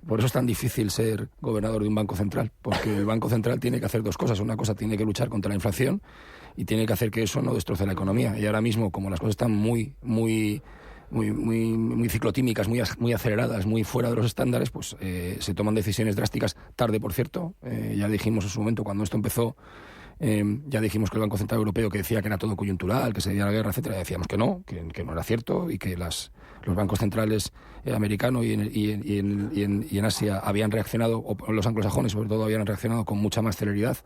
Speaker 22: Por eso es tan difícil ser gobernador de un banco central, porque el Banco Central tiene que hacer dos cosas. Una cosa, tiene que luchar contra la inflación y tiene que hacer que eso no destroce la economía. Y ahora mismo, como las cosas están muy ciclotímicas, muy aceleradas, muy fuera de los estándares, pues se toman decisiones drásticas, tarde, por cierto. Ya dijimos en su momento, cuando esto empezó, ya dijimos que el Banco Central Europeo, que decía que era todo coyuntural, que se debía a la guerra, etcétera, decíamos que no era cierto, y que los bancos centrales americanos y en Asia habían reaccionado, o los anglosajones sobre todo, habían reaccionado con mucha más celeridad,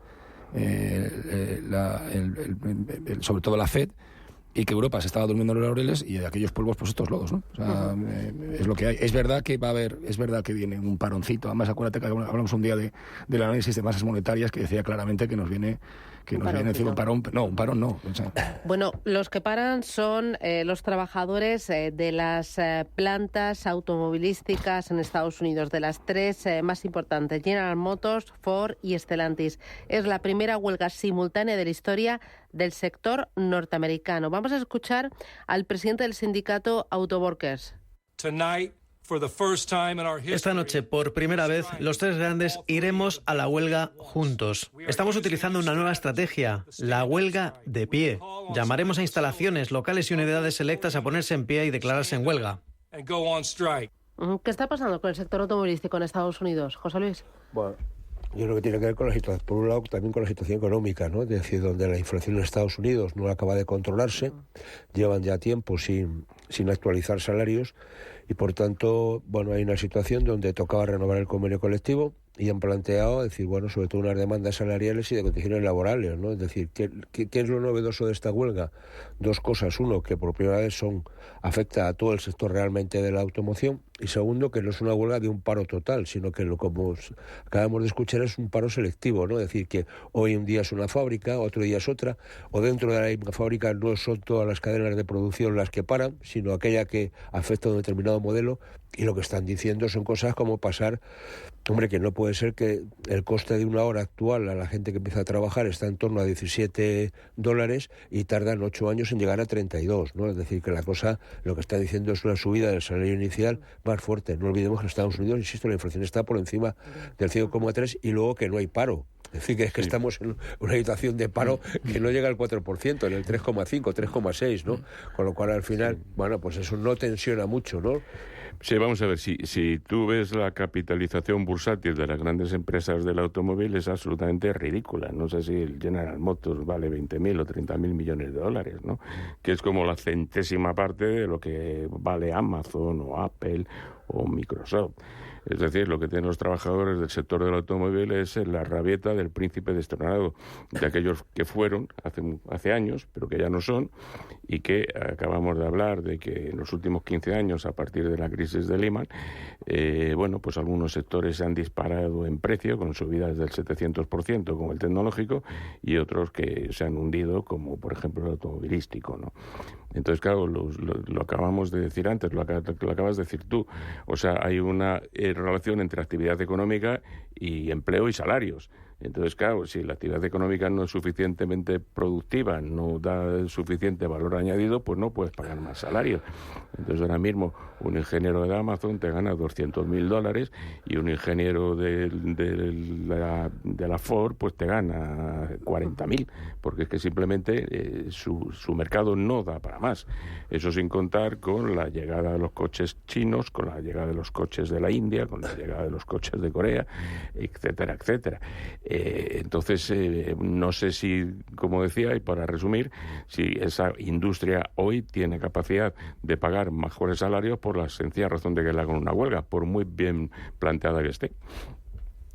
Speaker 22: sobre todo la FED, y que Europa se estaba durmiendo en los laureles, y de aquellos polvos, pues estos lodos, ¿no? O sea, es lo que hay. Es verdad que viene un paroncito. Además, acuérdate que hablamos un día del análisis de masas monetarias, que decía claramente que nos viene encima un parón. No, un parón no. O sea.
Speaker 2: Bueno, los que paran son los trabajadores de las plantas automovilísticas en Estados Unidos, de las tres más importantes, General Motors, Ford y Stellantis. Es la primera huelga simultánea de la historia del sector norteamericano. Vamos a escuchar al presidente del sindicato Autoworkers.
Speaker 7: Esta noche, por primera vez, los tres grandes iremos a la huelga juntos. Estamos utilizando una nueva estrategia, la huelga de pie. Llamaremos a instalaciones, locales y unidades selectas a ponerse en pie y declararse en huelga.
Speaker 2: ¿Qué está pasando con el sector automovilístico en Estados Unidos, José Luis?
Speaker 21: Bueno, yo creo que tiene que ver con la situación, por un lado también con la situación económica, ¿no? Es decir, donde la inflación en Estados Unidos no acaba de controlarse, llevan ya tiempo sin actualizar salarios y por tanto, bueno, hay una situación donde tocaba renovar el convenio colectivo y han planteado, decir, bueno, sobre todo unas demandas salariales y de condiciones laborales, ¿no? Es decir, ¿qué es lo novedoso de esta huelga? Dos cosas. Uno, que por primera vez afecta a todo el sector realmente de la automoción, y segundo, que no es una huelga de un paro total, sino que como acabamos de escuchar, es un paro selectivo, ¿no? Es decir, que hoy un día es una fábrica, otro día es otra, o dentro de la misma fábrica no son todas las cadenas de producción las que paran, sino aquella que afecta a un determinado modelo, y lo que están diciendo son cosas como pasar, hombre, que no puede ser que el coste de una hora actual a la gente que empieza a trabajar está en torno a $17 y tardan 8 años en llegar a 32, ¿no? Es decir, que la cosa, lo que está diciendo es una subida del salario inicial más fuerte. No olvidemos que en Estados Unidos, insisto, la inflación está por encima del 5,3 y luego que no hay paro. Es decir, que es que estamos en una situación de paro que no llega al 4%, en el 3,5, 3,6, ¿no? Con lo cual, al final, bueno, pues eso no tensiona mucho, ¿no?
Speaker 23: Sí, vamos a ver, si tú ves la capitalización bursátil de las grandes empresas del automóvil, es absolutamente ridícula. No sé si el General Motors vale 20.000 o 30.000 millones de dólares, ¿no? Que es como la centésima parte de lo que vale Amazon o Apple o Microsoft. Es decir, lo que tienen los trabajadores del sector del automóvil es la rabieta del príncipe destronado, de aquellos que fueron hace años, pero que ya no son, y que acabamos de hablar de que en los últimos 15 años, a partir de la crisis de Lehman, bueno, pues algunos sectores se han disparado en precio, con subidas del 700%, como el tecnológico, y otros que se han hundido, como por ejemplo el automovilístico, ¿no? Entonces, claro, lo acabamos de decir antes, lo acabas de decir tú. O sea, hay una relación entre actividad económica y empleo y salarios. Entonces, claro, si la actividad económica no es suficientemente productiva, no da suficiente valor añadido, pues no puedes pagar más salario. Entonces, ahora mismo, un ingeniero de Amazon te gana $200.000 y un ingeniero de la Ford, pues te gana 40.000, porque es que simplemente su mercado no da para más. Eso sin contar con la llegada de los coches chinos, con la llegada de los coches de la India, con la llegada de los coches de Corea, etcétera, etcétera. Entonces, no sé si, como decía, y para resumir, si esa industria hoy tiene capacidad de pagar mejores salarios por la sencilla razón de que le hagan una huelga, por muy bien planteada que esté.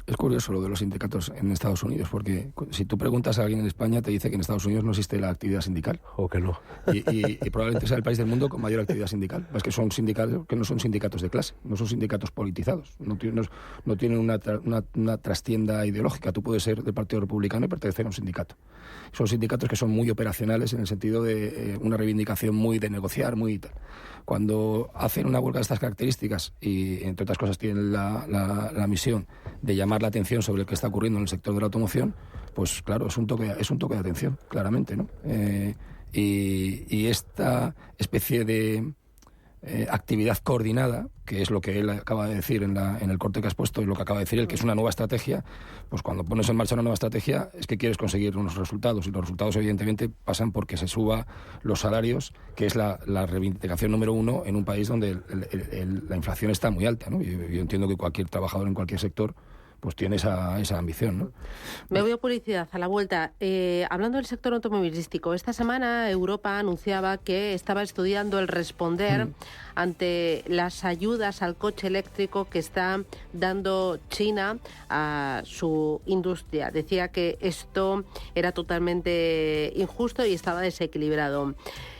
Speaker 22: Es curioso lo de los sindicatos en Estados Unidos, porque si tú preguntas a alguien en España, te dice que en Estados Unidos no existe la actividad sindical.
Speaker 21: O que no.
Speaker 22: Y probablemente sea el país del mundo con mayor actividad sindical. Es que son sindicatos que no son sindicatos de clase, no son sindicatos politizados, no tienen una trastienda ideológica. Tú puedes ser del Partido Republicano y pertenecer a un sindicato. Son sindicatos que son muy operacionales en el sentido de una reivindicación muy de negociar, muy tal. Cuando hacen una huelga de estas características y, entre otras cosas, tienen la misión de llamar la atención sobre lo que está ocurriendo en el sector de la automoción, pues claro, es un toque de atención, claramente, ¿no? Y esta especie de actividad coordinada, que es lo que él acaba de decir en el corte que has puesto y lo que acaba de decir él, que es una nueva estrategia, pues cuando pones en marcha una nueva estrategia es que quieres conseguir unos resultados, y los resultados evidentemente pasan porque se suba los salarios, que es la reivindicación número uno en un país donde la inflación está muy alta, ¿no? Yo entiendo que cualquier trabajador en cualquier sector pues tiene esa ambición, ¿no?
Speaker 2: Me voy a publicidad, a la vuelta. Hablando del sector automovilístico, esta semana Europa anunciaba que estaba estudiando el responder ante las ayudas al coche eléctrico que está dando China a su industria. Decía que esto era totalmente injusto y estaba desequilibrado.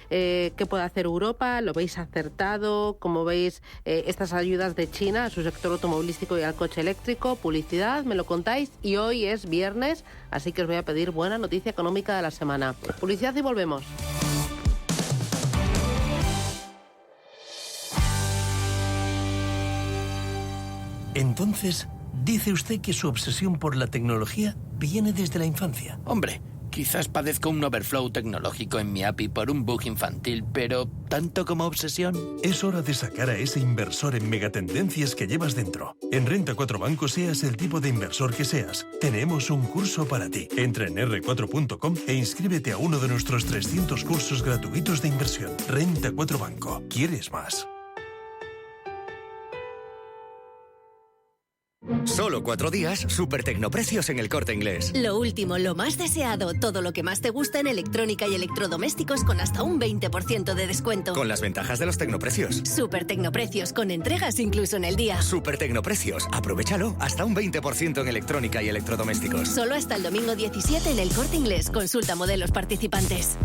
Speaker 2: ¿Qué puede hacer Europa? ¿Lo veis acertado? ¿Cómo veis estas ayudas de China a su sector automovilístico y al coche eléctrico? Publicidad, me lo contáis. Y hoy es viernes, así que os voy a pedir buena noticia económica de la semana. Publicidad y volvemos.
Speaker 3: Entonces, dice usted que su obsesión por la tecnología viene desde la infancia.
Speaker 8: Hombre, quizás padezco un overflow tecnológico en mi API por un bug infantil, pero ¿tanto como obsesión?
Speaker 3: Es hora de sacar a ese inversor en megatendencias que llevas dentro. En Renta 4 Banco, seas el tipo de inversor que seas, tenemos un curso para ti. Entra en r4.com e inscríbete a uno de nuestros 300 cursos gratuitos de inversión. Renta 4 Banco. ¿Quieres más?
Speaker 9: Solo 4 días, super tecnoprecios en El Corte Inglés.
Speaker 24: Lo último, lo más deseado, todo lo que más te gusta en electrónica y electrodomésticos con hasta un 20% de descuento.
Speaker 9: Con las ventajas de los tecnoprecios.
Speaker 24: Super tecnoprecios, con entregas incluso en el día.
Speaker 9: Super tecnoprecios, aprovéchalo, hasta un 20% en electrónica y electrodomésticos.
Speaker 24: Solo hasta el domingo 17 en El Corte Inglés. Consulta modelos participantes.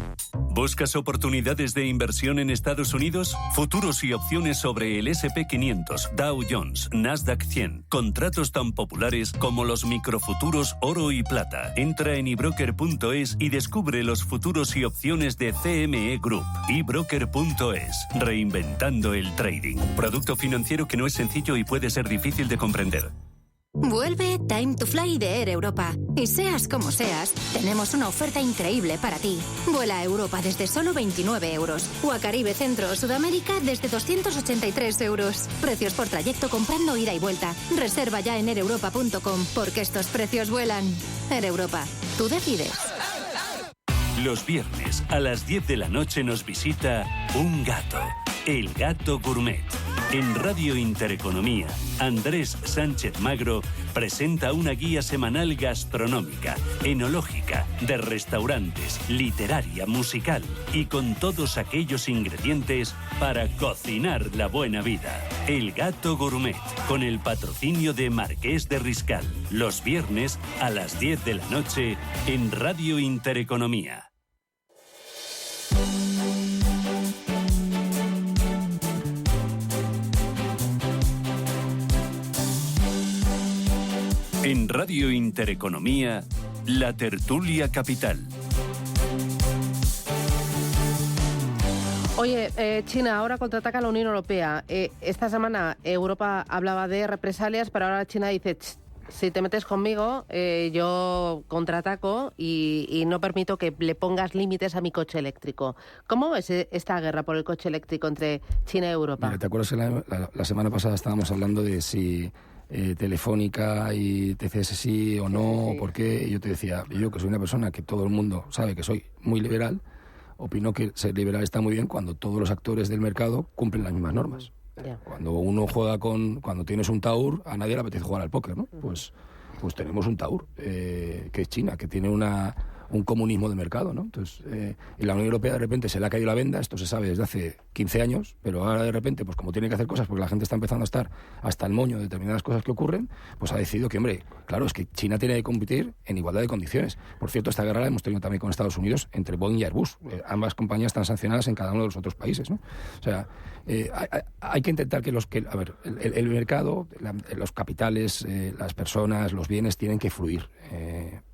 Speaker 4: ¿Buscas oportunidades de inversión en Estados Unidos? Futuros y opciones sobre el S&P 500, Dow Jones, Nasdaq 100. Contratos tan populares como los microfuturos oro y plata. Entra en ebroker.es y descubre los futuros y opciones de CME Group. ebroker.es. Reinventando el trading. Producto financiero que no es sencillo y puede ser difícil de comprender.
Speaker 25: Vuelve Time to Fly de Air Europa. Y seas como seas, tenemos una oferta increíble para ti. Vuela a Europa desde solo 29 euros. O a Caribe, Centro o Sudamérica desde 283 euros. Precios por trayecto comprando ida y vuelta. Reserva ya en aereuropa.com porque estos precios vuelan. Air Europa. Tú decides.
Speaker 4: Los viernes a las 10 de la noche nos visita un gato. El Gato Gourmet. En Radio Intereconomía, Andrés Sánchez Magro presenta una guía semanal gastronómica, enológica, de restaurantes, literaria, musical y con todos aquellos ingredientes para cocinar la buena vida. El Gato Gourmet, con el patrocinio de Marqués de Riscal. Los viernes a las 10 de la noche en Radio Intereconomía. En Radio Intereconomía, La Tertulia Capital.
Speaker 2: Oye, China ahora contraataca a la Unión Europea. Esta semana Europa hablaba de represalias, pero ahora China dice, si te metes conmigo, yo contraataco y no permito que le pongas límites a mi coche eléctrico. ¿Cómo ves esta guerra por el coche eléctrico entre China y Europa?
Speaker 22: Mira, ¿te acuerdas que la semana pasada estábamos hablando de si Telefónica y TCS sí o no, por qué? Y yo te decía, yo que soy una persona que todo el mundo sabe que soy muy liberal, opino que ser liberal está muy bien cuando todos los actores del mercado cumplen las mismas normas. Yeah. Cuando uno juega cuando tienes un Taur, a nadie le apetece jugar al póker, ¿no? Pues tenemos un Taur, que es China, que tiene una un comunismo de mercado, ¿no? Entonces, en la Unión Europea de repente se le ha caído la venda, esto se sabe desde hace 15 años, pero ahora de repente, pues como tiene que hacer cosas porque la gente está empezando a estar hasta el moño de determinadas cosas que ocurren, pues ha decidido que, hombre, claro, es que China tiene que competir en igualdad de condiciones. Por cierto, esta guerra la hemos tenido también con Estados Unidos entre Boeing y Airbus. Ambas compañías están sancionadas en cada uno de los otros países, ¿no? O sea, hay que intentar que el mercado, los capitales, las personas, los bienes tienen que fluir,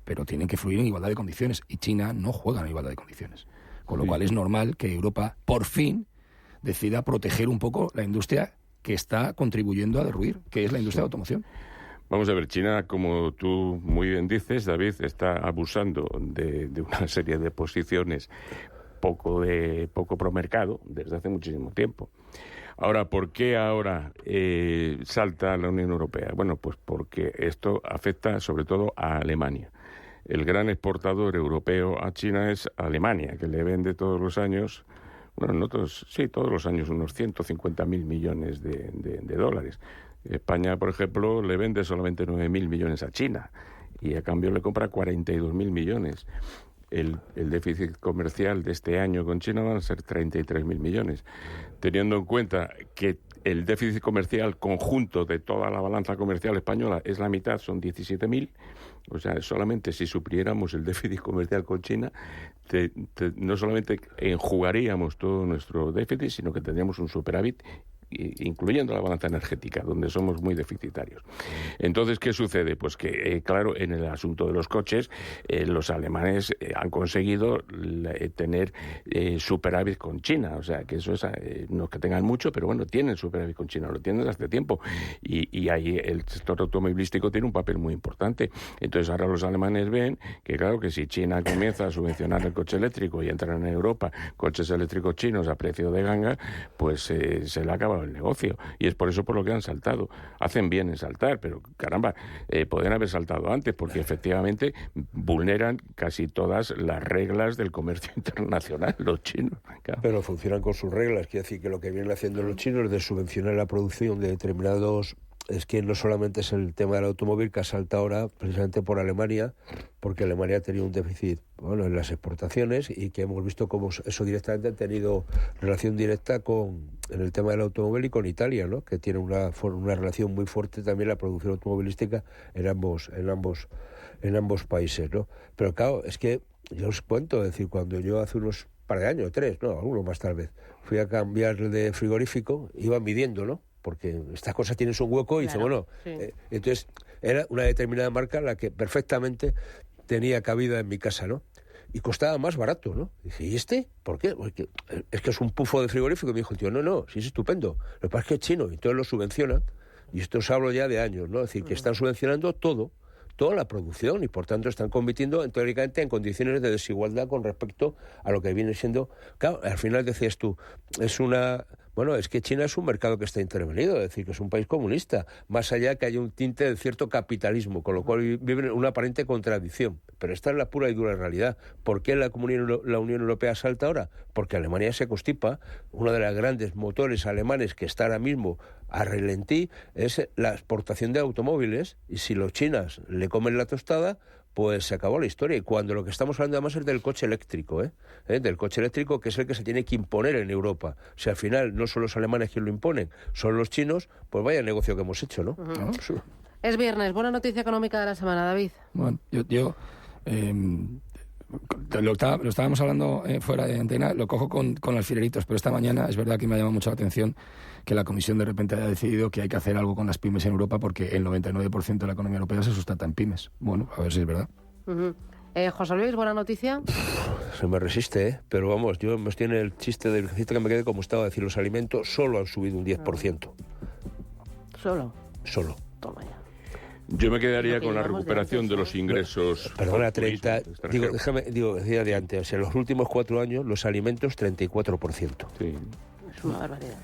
Speaker 22: pero tienen que fluir en igualdad de condiciones, y China no juega en igualdad de condiciones. Con lo cual es normal que Europa, por fin, decida proteger un poco la industria que está contribuyendo a derruir, que es la industria de automoción.
Speaker 23: Vamos a ver, China, como tú muy bien dices, David, está abusando de una serie de posiciones poco pro mercado desde hace muchísimo tiempo. Ahora, ¿por qué ahora salta la Unión Europea? Bueno, pues porque esto afecta sobre todo a Alemania. El gran exportador europeo a China es Alemania, que le vende todos los años, todos los años unos 150.000 millones de dólares. España, por ejemplo, le vende solamente 9.000 millones a China y a cambio le compra 42.000 millones. El déficit comercial de este año con China van a ser 33.000 millones. Teniendo en cuenta que el déficit comercial conjunto de toda la balanza comercial española es la mitad, son 17.000, o sea, solamente si supliéramos el déficit comercial con China, no solamente enjugaríamos todo nuestro déficit, sino que tendríamos un superávit, incluyendo la balanza energética, donde somos muy deficitarios. Entonces, ¿qué sucede? Pues que, claro, en el asunto de los coches, los alemanes han conseguido tener superávit con China, o sea, que eso es, no es que tengan mucho, pero bueno, tienen superávit con China, lo tienen desde hace tiempo, y ahí el sector automovilístico tiene un papel muy importante. Entonces, ahora los alemanes ven que, claro, que si China comienza a subvencionar el coche eléctrico y entran en Europa coches eléctricos chinos a precio de ganga, pues se le acaba el negocio, y es por eso por lo que han saltado. Hacen bien en saltar, pero caramba, podrían haber saltado antes, porque efectivamente vulneran casi todas las reglas del comercio internacional, los chinos. Claro.
Speaker 21: Pero funcionan con sus reglas, quiere decir que lo que vienen haciendo los chinos es de subvencionar la producción de determinados. Es que no solamente es el tema del automóvil que ha saltado ahora precisamente por Alemania, porque Alemania ha tenido un déficit en las exportaciones, y que hemos visto cómo eso directamente ha tenido relación directa en el tema del automóvil y con Italia, ¿no? Que tiene una relación muy fuerte también la producción automovilística en ambos países, ¿no? Pero claro, es que yo os cuento, es decir, cuando yo hace unos par de años, 3, no, alguno más tal vez, fui a cambiar de frigorífico, iba midiendo, ¿no? Porque estas cosas tienen su hueco, y dice, bueno, sí. Entonces era una determinada marca la que perfectamente tenía cabida en mi casa, ¿no? Y costaba más barato, ¿no? Dije, ¿y este? ¿Por qué? Porque es que es un pufo de frigorífico. Y me dijo el tío, no, sí es estupendo. Lo que pasa es que es chino, y entonces lo subvencionan, y esto os hablo ya de años, ¿no? Es decir, que están subvencionando toda la producción, y por tanto están compitiendo teóricamente en condiciones de desigualdad con respecto a lo que viene siendo. Claro, al final decías tú, es que China es un mercado que está intervenido, es decir, que es un país comunista, más allá que haya un tinte de cierto capitalismo, con lo cual viven una aparente contradicción. Pero esta es la pura y dura realidad. ¿Por qué la Unión Europea salta ahora? Porque Alemania se constipa. Uno de los grandes motores alemanes que está ahora mismo a relentí es la exportación de automóviles, y si los chinos le comen la tostada, pues se acabó la historia. Y cuando lo que estamos hablando además es del coche eléctrico, del coche eléctrico, que es el que se tiene que imponer en Europa. Si al final no son los alemanes quienes lo imponen, son los chinos, pues vaya negocio que hemos hecho, ¿no?
Speaker 2: Uh-huh. Es viernes, buena noticia económica de la semana, David.
Speaker 22: Bueno, yo lo estábamos hablando fuera de antena, lo cojo con alfileritos, pero esta mañana es verdad que me ha llamado mucho la atención que la Comisión de repente haya decidido que hay que hacer algo con las pymes en Europa, porque el 99% de la economía europea se sustenta en pymes. Bueno, a ver si es verdad.
Speaker 2: Uh-huh. José Luis, buena noticia.
Speaker 21: Se me resiste, pero vamos, yo me tiene el chiste del ejercicio que me quedé como estaba, decir, los alimentos solo han subido un 10%. Solo.
Speaker 2: Toma ya.
Speaker 23: Yo me quedaría con la recuperación de los ingresos.
Speaker 21: Perdona, 30. Decía de antes, o sea, en los últimos 4 años, los alimentos 34%.
Speaker 23: Sí.
Speaker 2: Es una barbaridad.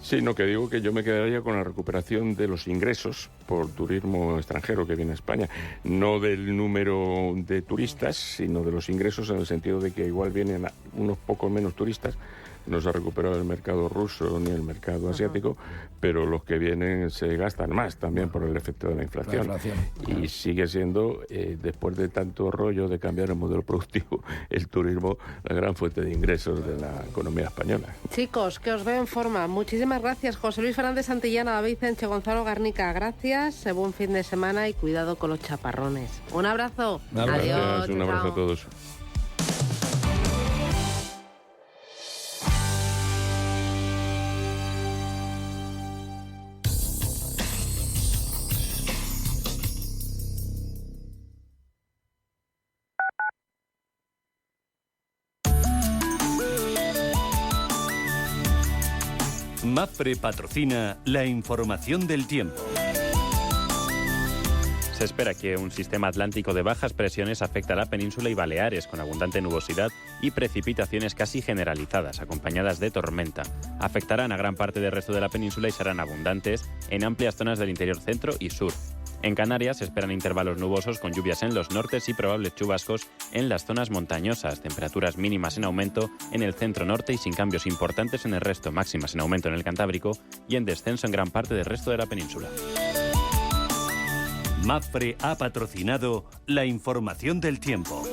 Speaker 23: Sí, no, que digo que yo me quedaría con la recuperación de los ingresos por turismo extranjero que viene a España. No del número de turistas, sino de los ingresos, en el sentido de que igual vienen unos pocos menos turistas. No se ha recuperado el mercado ruso ni el mercado asiático, pero los que vienen se gastan más también por el efecto de la inflación. Y sigue siendo, después de tanto rollo de cambiar el modelo productivo, el turismo la gran fuente de ingresos de la economía española.
Speaker 2: Chicos, que os veo en forma. Muchísimas gracias. José Luis Fernández Santillana, David Sánchez, Gonzalo Garnica, gracias. Buen fin de semana y cuidado con los chaparrones. Un abrazo. Adiós.
Speaker 23: Un abrazo a todos.
Speaker 4: MAPFRE patrocina la información del tiempo.
Speaker 5: Se espera que un sistema atlántico de bajas presiones afecte a la península y Baleares, con abundante nubosidad y precipitaciones casi generalizadas, acompañadas de tormenta. Afectarán a gran parte del resto de la península y serán abundantes en amplias zonas del interior centro y sur. En Canarias se esperan intervalos nubosos con lluvias en los nortes y probables chubascos en las zonas montañosas, temperaturas mínimas en aumento en el centro norte y sin cambios importantes en el resto, máximas en aumento en el Cantábrico y en descenso en gran parte del resto de la península.
Speaker 4: MAPFRE ha patrocinado la información del tiempo.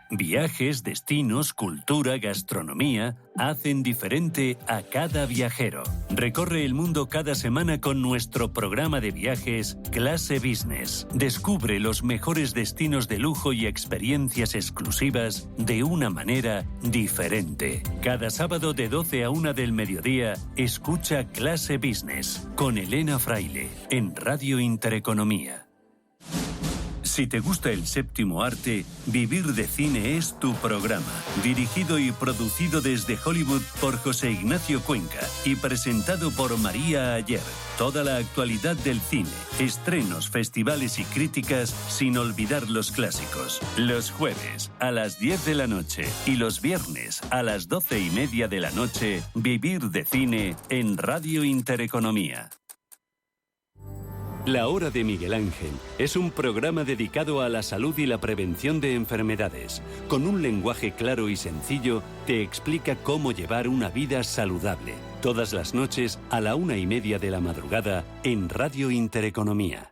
Speaker 4: Viajes, destinos, cultura, gastronomía hacen diferente a cada viajero. Recorre el mundo cada semana con nuestro programa de viajes Clase Business. Descubre los mejores destinos de lujo y experiencias exclusivas de una manera diferente. Cada sábado de 12 a 1 del mediodía, escucha Clase Business con Elena Fraile en Radio Intereconomía. Si te gusta el séptimo arte, Vivir de Cine es tu programa. Dirigido y producido desde Hollywood por José Ignacio Cuenca y presentado por María Ayer. Toda la actualidad del cine, estrenos, festivales y críticas, sin olvidar los clásicos. Los jueves a las 10 de la noche y los viernes a las 12:30 de la noche, Vivir de Cine en Radio Intereconomía. La Hora de Miguel Ángel es un programa dedicado a la salud y la prevención de enfermedades. Con un lenguaje claro y sencillo, te explica cómo llevar una vida saludable. Todas las noches a la 1:30 de la madrugada en Radio Intereconomía.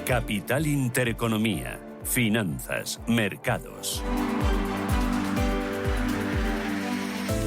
Speaker 4: Capital Intereconomía. Finanzas, mercados.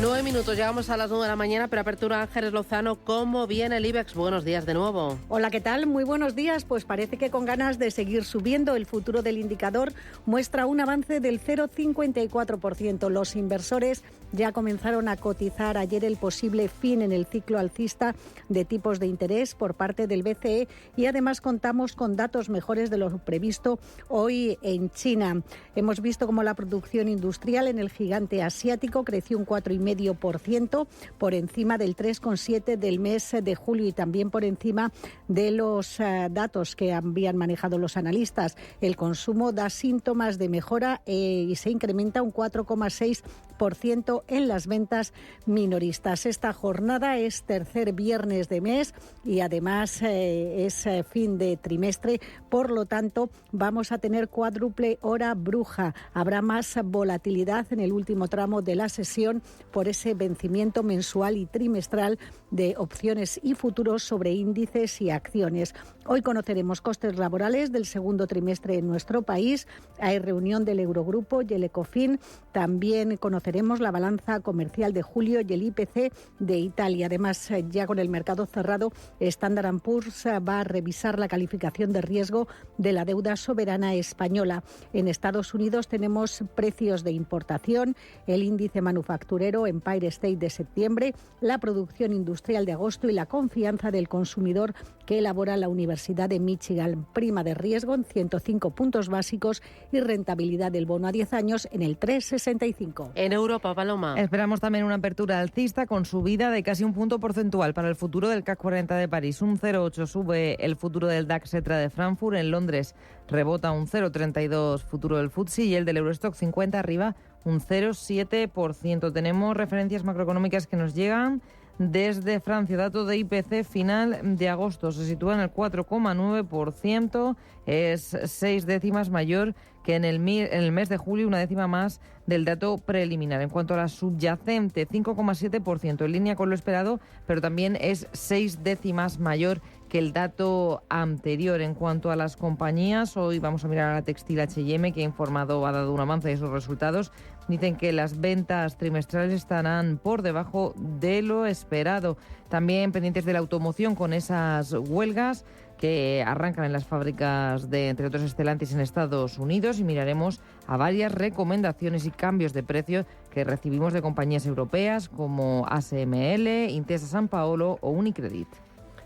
Speaker 2: 9 minutos, llegamos a las 9 de la mañana, pero apertura Ángeles Lozano. ¿Cómo viene el IBEX? Buenos días de nuevo.
Speaker 6: Hola, ¿qué tal? Muy buenos días. Pues parece que con ganas de seguir subiendo. El futuro del indicador muestra un avance del 0,54%. Los inversores ya comenzaron a cotizar ayer el posible fin en el ciclo alcista de tipos de interés por parte del BCE y además contamos con datos mejores de lo previsto hoy en China. Hemos visto cómo la producción industrial en el gigante asiático creció un 4,5% por encima del 3,7% del mes de julio y también por encima de los datos que habían manejado los analistas. El consumo da síntomas de mejora y se incrementa un 4,6% en las ventas minoristas. Esta jornada es tercer viernes de mes y además es fin de trimestre, por lo tanto vamos a tener cuádruple hora bruja. Habrá más volatilidad en el último tramo de la sesión por ese vencimiento mensual y trimestral de opciones y futuros sobre índices y acciones. Hoy conoceremos costes laborales del segundo trimestre en nuestro país. Hay reunión del Eurogrupo y el Ecofin. También conoceremos la balanza comercial de julio y el IPC de Italia. Además, ya con el mercado cerrado, Standard & Poor's va a revisar la calificación de riesgo de la deuda soberana española. En Estados Unidos tenemos precios de importación, el índice manufacturero, Empire State de septiembre, la producción industrial de agosto y la confianza del consumidor que elabora la Universidad de Michigan. Prima de riesgo en 105 puntos básicos y rentabilidad del bono a 10 años en el 3,65.
Speaker 2: En Europa, Paloma.
Speaker 10: Esperamos también una apertura alcista con subida de casi un punto porcentual para el futuro del CAC 40 de París. Un 0,8 sube el futuro del DAX ETRA de Frankfurt. En Londres rebota un 0,32 futuro del FTSE y el del Eurostock 50 arriba un 0,7%. Tenemos referencias macroeconómicas que nos llegan desde Francia. Dato de IPC final de agosto se sitúa en el 4,9%, es 6 décimas mayor que en el mes de julio, 1 décima más del dato preliminar. En cuanto a la subyacente, 5,7%, en línea con lo esperado, pero también es 6 décimas mayor que el dato anterior. En cuanto a las compañías, hoy vamos a mirar a la textil H&M, que ha dado un avance de sus resultados. Dicen que las ventas trimestrales estarán por debajo de lo esperado. También pendientes de la automoción con esas huelgas que arrancan en las fábricas de, entre otros, Stellantis en Estados Unidos, y miraremos a varias recomendaciones y cambios de precio que recibimos de compañías europeas como ASML, Intesa Sanpaolo o Unicredit.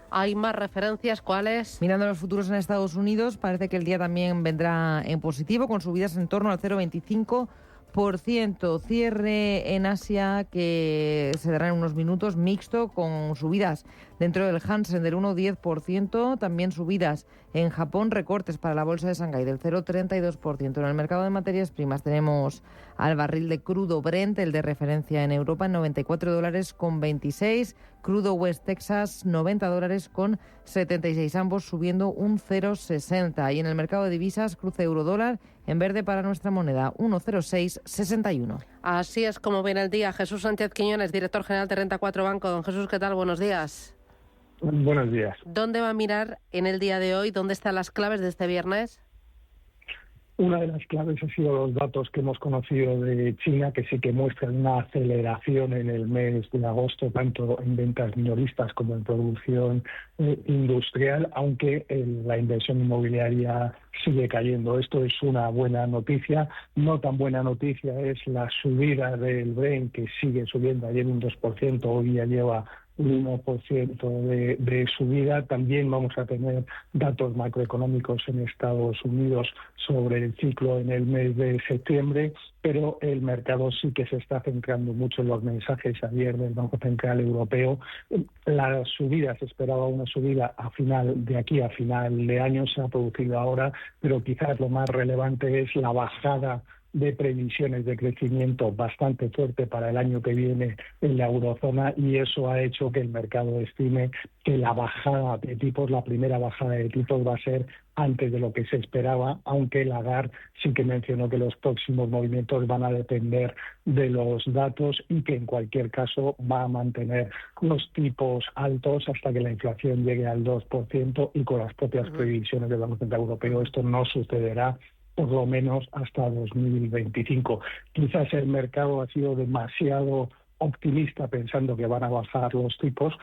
Speaker 2: ¿Hay más referencias? ¿Cuáles?
Speaker 10: Mirando los futuros en Estados Unidos, parece que el día también vendrá en positivo, con subidas en torno al 0,25%. Cierre en Asia que se dará en unos minutos, mixto, con subidas dentro del Hansen del 1,10%, también subidas en Japón, recortes para la bolsa de Shanghái del 0,32%. En el mercado de materias primas tenemos al barril de crudo Brent, el de referencia en Europa, en $94,26, crudo West Texas, $90,76, ambos subiendo un 0,60. Y en el mercado de divisas, cruce euro-dólar en verde para nuestra moneda, 1,0661.
Speaker 2: Así es como viene el día. Jesús Sánchez Quiñones, director general de Renta 4 Banco. Don Jesús, ¿qué tal? Buenos días.
Speaker 11: Buenos días.
Speaker 2: ¿Dónde va a mirar en el día de hoy? ¿Dónde están las claves de este viernes?
Speaker 11: Una de las claves ha sido los datos que hemos conocido de China, que sí que muestran una aceleración en el mes de agosto, tanto en ventas minoristas como en producción industrial, aunque la inversión inmobiliaria sigue cayendo. Esto es una buena noticia. No tan buena noticia es la subida del Brent, que sigue subiendo. Ayer un 2%, hoy ya lleva un 1% de subida. También vamos a tener datos macroeconómicos en Estados Unidos sobre el ciclo en el mes de septiembre, pero el mercado sí que se está centrando mucho en los mensajes ayer del Banco Central Europeo. La subida, se esperaba una subida de aquí a final de año, se ha producido ahora, pero quizás lo más relevante es la bajada de previsiones de crecimiento bastante fuerte para el año que viene en la eurozona, y eso ha hecho que el mercado estime que la bajada de tipos, la primera bajada de tipos, va a ser antes de lo que se esperaba, aunque Lagarde sí que mencionó que los próximos movimientos van a depender de los datos y que en cualquier caso va a mantener los tipos altos hasta que la inflación llegue al 2%, y con las propias previsiones del Banco Central Europeo esto no sucederá por lo menos hasta 2025. Quizás el mercado ha sido demasiado optimista pensando que van a bajar los tipos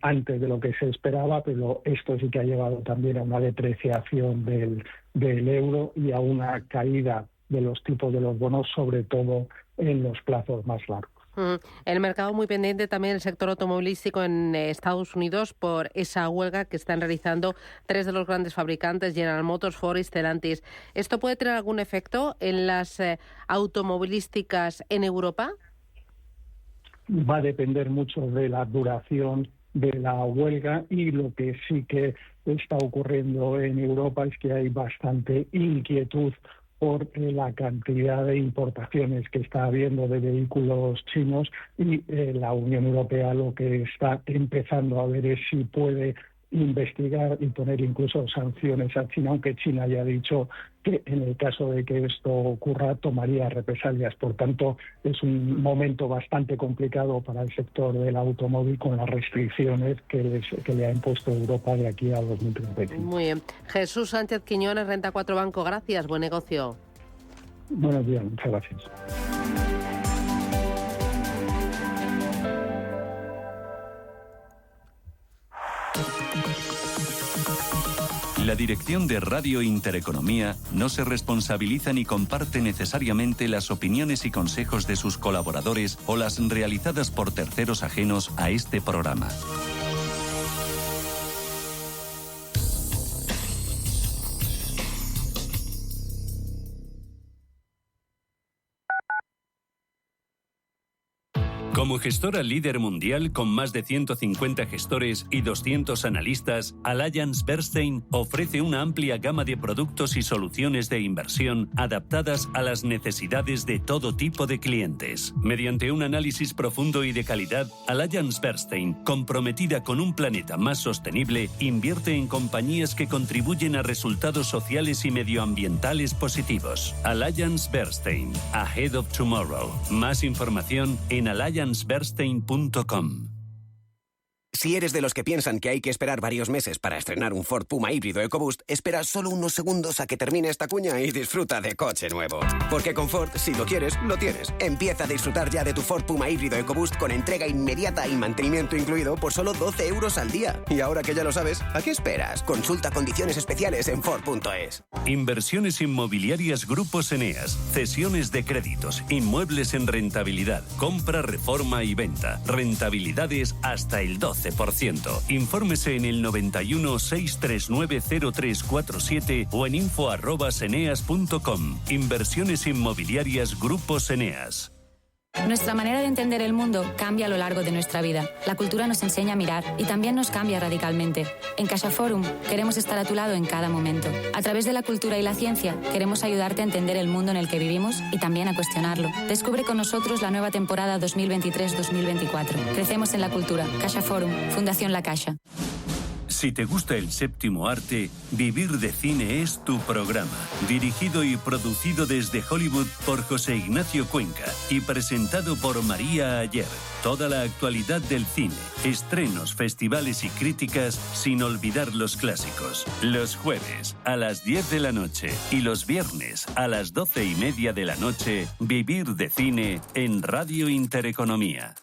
Speaker 11: antes de lo que se esperaba, pero esto sí que ha llevado también a una depreciación del euro y a una caída de los tipos de los bonos, sobre todo en los plazos más largos.
Speaker 2: El mercado muy pendiente también el sector automovilístico en Estados Unidos por esa huelga que están realizando 3 de los grandes fabricantes, General Motors, Ford y Stellantis. ¿Esto puede tener algún efecto en las automovilísticas en Europa?
Speaker 11: Va a depender mucho de la duración de la huelga, y lo que sí que está ocurriendo en Europa es que hay bastante inquietud por la cantidad de importaciones que está habiendo de vehículos chinos, y la Unión Europea lo que está empezando a ver es si puede investigar y poner incluso sanciones a China, aunque China ya ha dicho que en el caso de que esto ocurra tomaría represalias. Por tanto, es un momento bastante complicado para el sector del automóvil con las restricciones que le ha impuesto Europa de aquí a 2035.
Speaker 2: Muy bien. Jesús Sánchez Quiñones, Renta 4 Banco, gracias. Buen negocio.
Speaker 11: Buenos días, muchas gracias.
Speaker 4: La La dirección de Radio Intereconomía no se responsabiliza ni comparte necesariamente las opiniones y consejos de sus colaboradores o las realizadas por terceros ajenos a este programa. Como gestora líder mundial con más de 150 gestores y 200 analistas, AllianceBernstein ofrece una amplia gama de productos y soluciones de inversión adaptadas a las necesidades de todo tipo de clientes. Mediante un análisis profundo y de calidad, AllianceBernstein, comprometida con un planeta más sostenible, invierte en compañías que contribuyen a resultados sociales y medioambientales positivos. AllianceBernstein, Ahead of Tomorrow. Más información en alliancebernstein.com.
Speaker 12: Si eres de los que piensan que hay que esperar varios meses para estrenar un Ford Puma híbrido EcoBoost, espera solo unos segundos a que termine esta cuña y disfruta de coche nuevo. Porque con Ford, si lo quieres, lo tienes. Empieza a disfrutar ya de tu Ford Puma híbrido EcoBoost con entrega inmediata y mantenimiento incluido por solo 12 euros al día. Y ahora que ya lo sabes, ¿a qué esperas? Consulta condiciones especiales en Ford.es.
Speaker 4: Inversiones inmobiliarias Grupos Eneas, cesiones de créditos, inmuebles en rentabilidad, compra, reforma y venta, rentabilidades hasta el 12%. Infórmese en el 91 639 0347 o en info@eneas.com. Inversiones inmobiliarias Grupos Eneas.
Speaker 13: Nuestra manera de entender el mundo cambia a lo largo de nuestra vida. La cultura nos enseña a mirar y también nos cambia radicalmente. En CaixaForum queremos estar a tu lado en cada momento. A través de la cultura y la ciencia queremos ayudarte a entender el mundo en el que vivimos y también a cuestionarlo. Descubre con nosotros la nueva temporada 2023-2024. Crecemos en la cultura. CaixaForum, Fundación La Caixa.
Speaker 4: Si te gusta el séptimo arte, Vivir de Cine es tu programa. Dirigido y producido desde Hollywood por José Ignacio Cuenca y presentado por María Ayer. Toda la actualidad del cine, estrenos, festivales y críticas, sin olvidar los clásicos. Los jueves a las 10 de la noche y los viernes a las 12:30 de la noche, Vivir de Cine en Radio Intereconomía.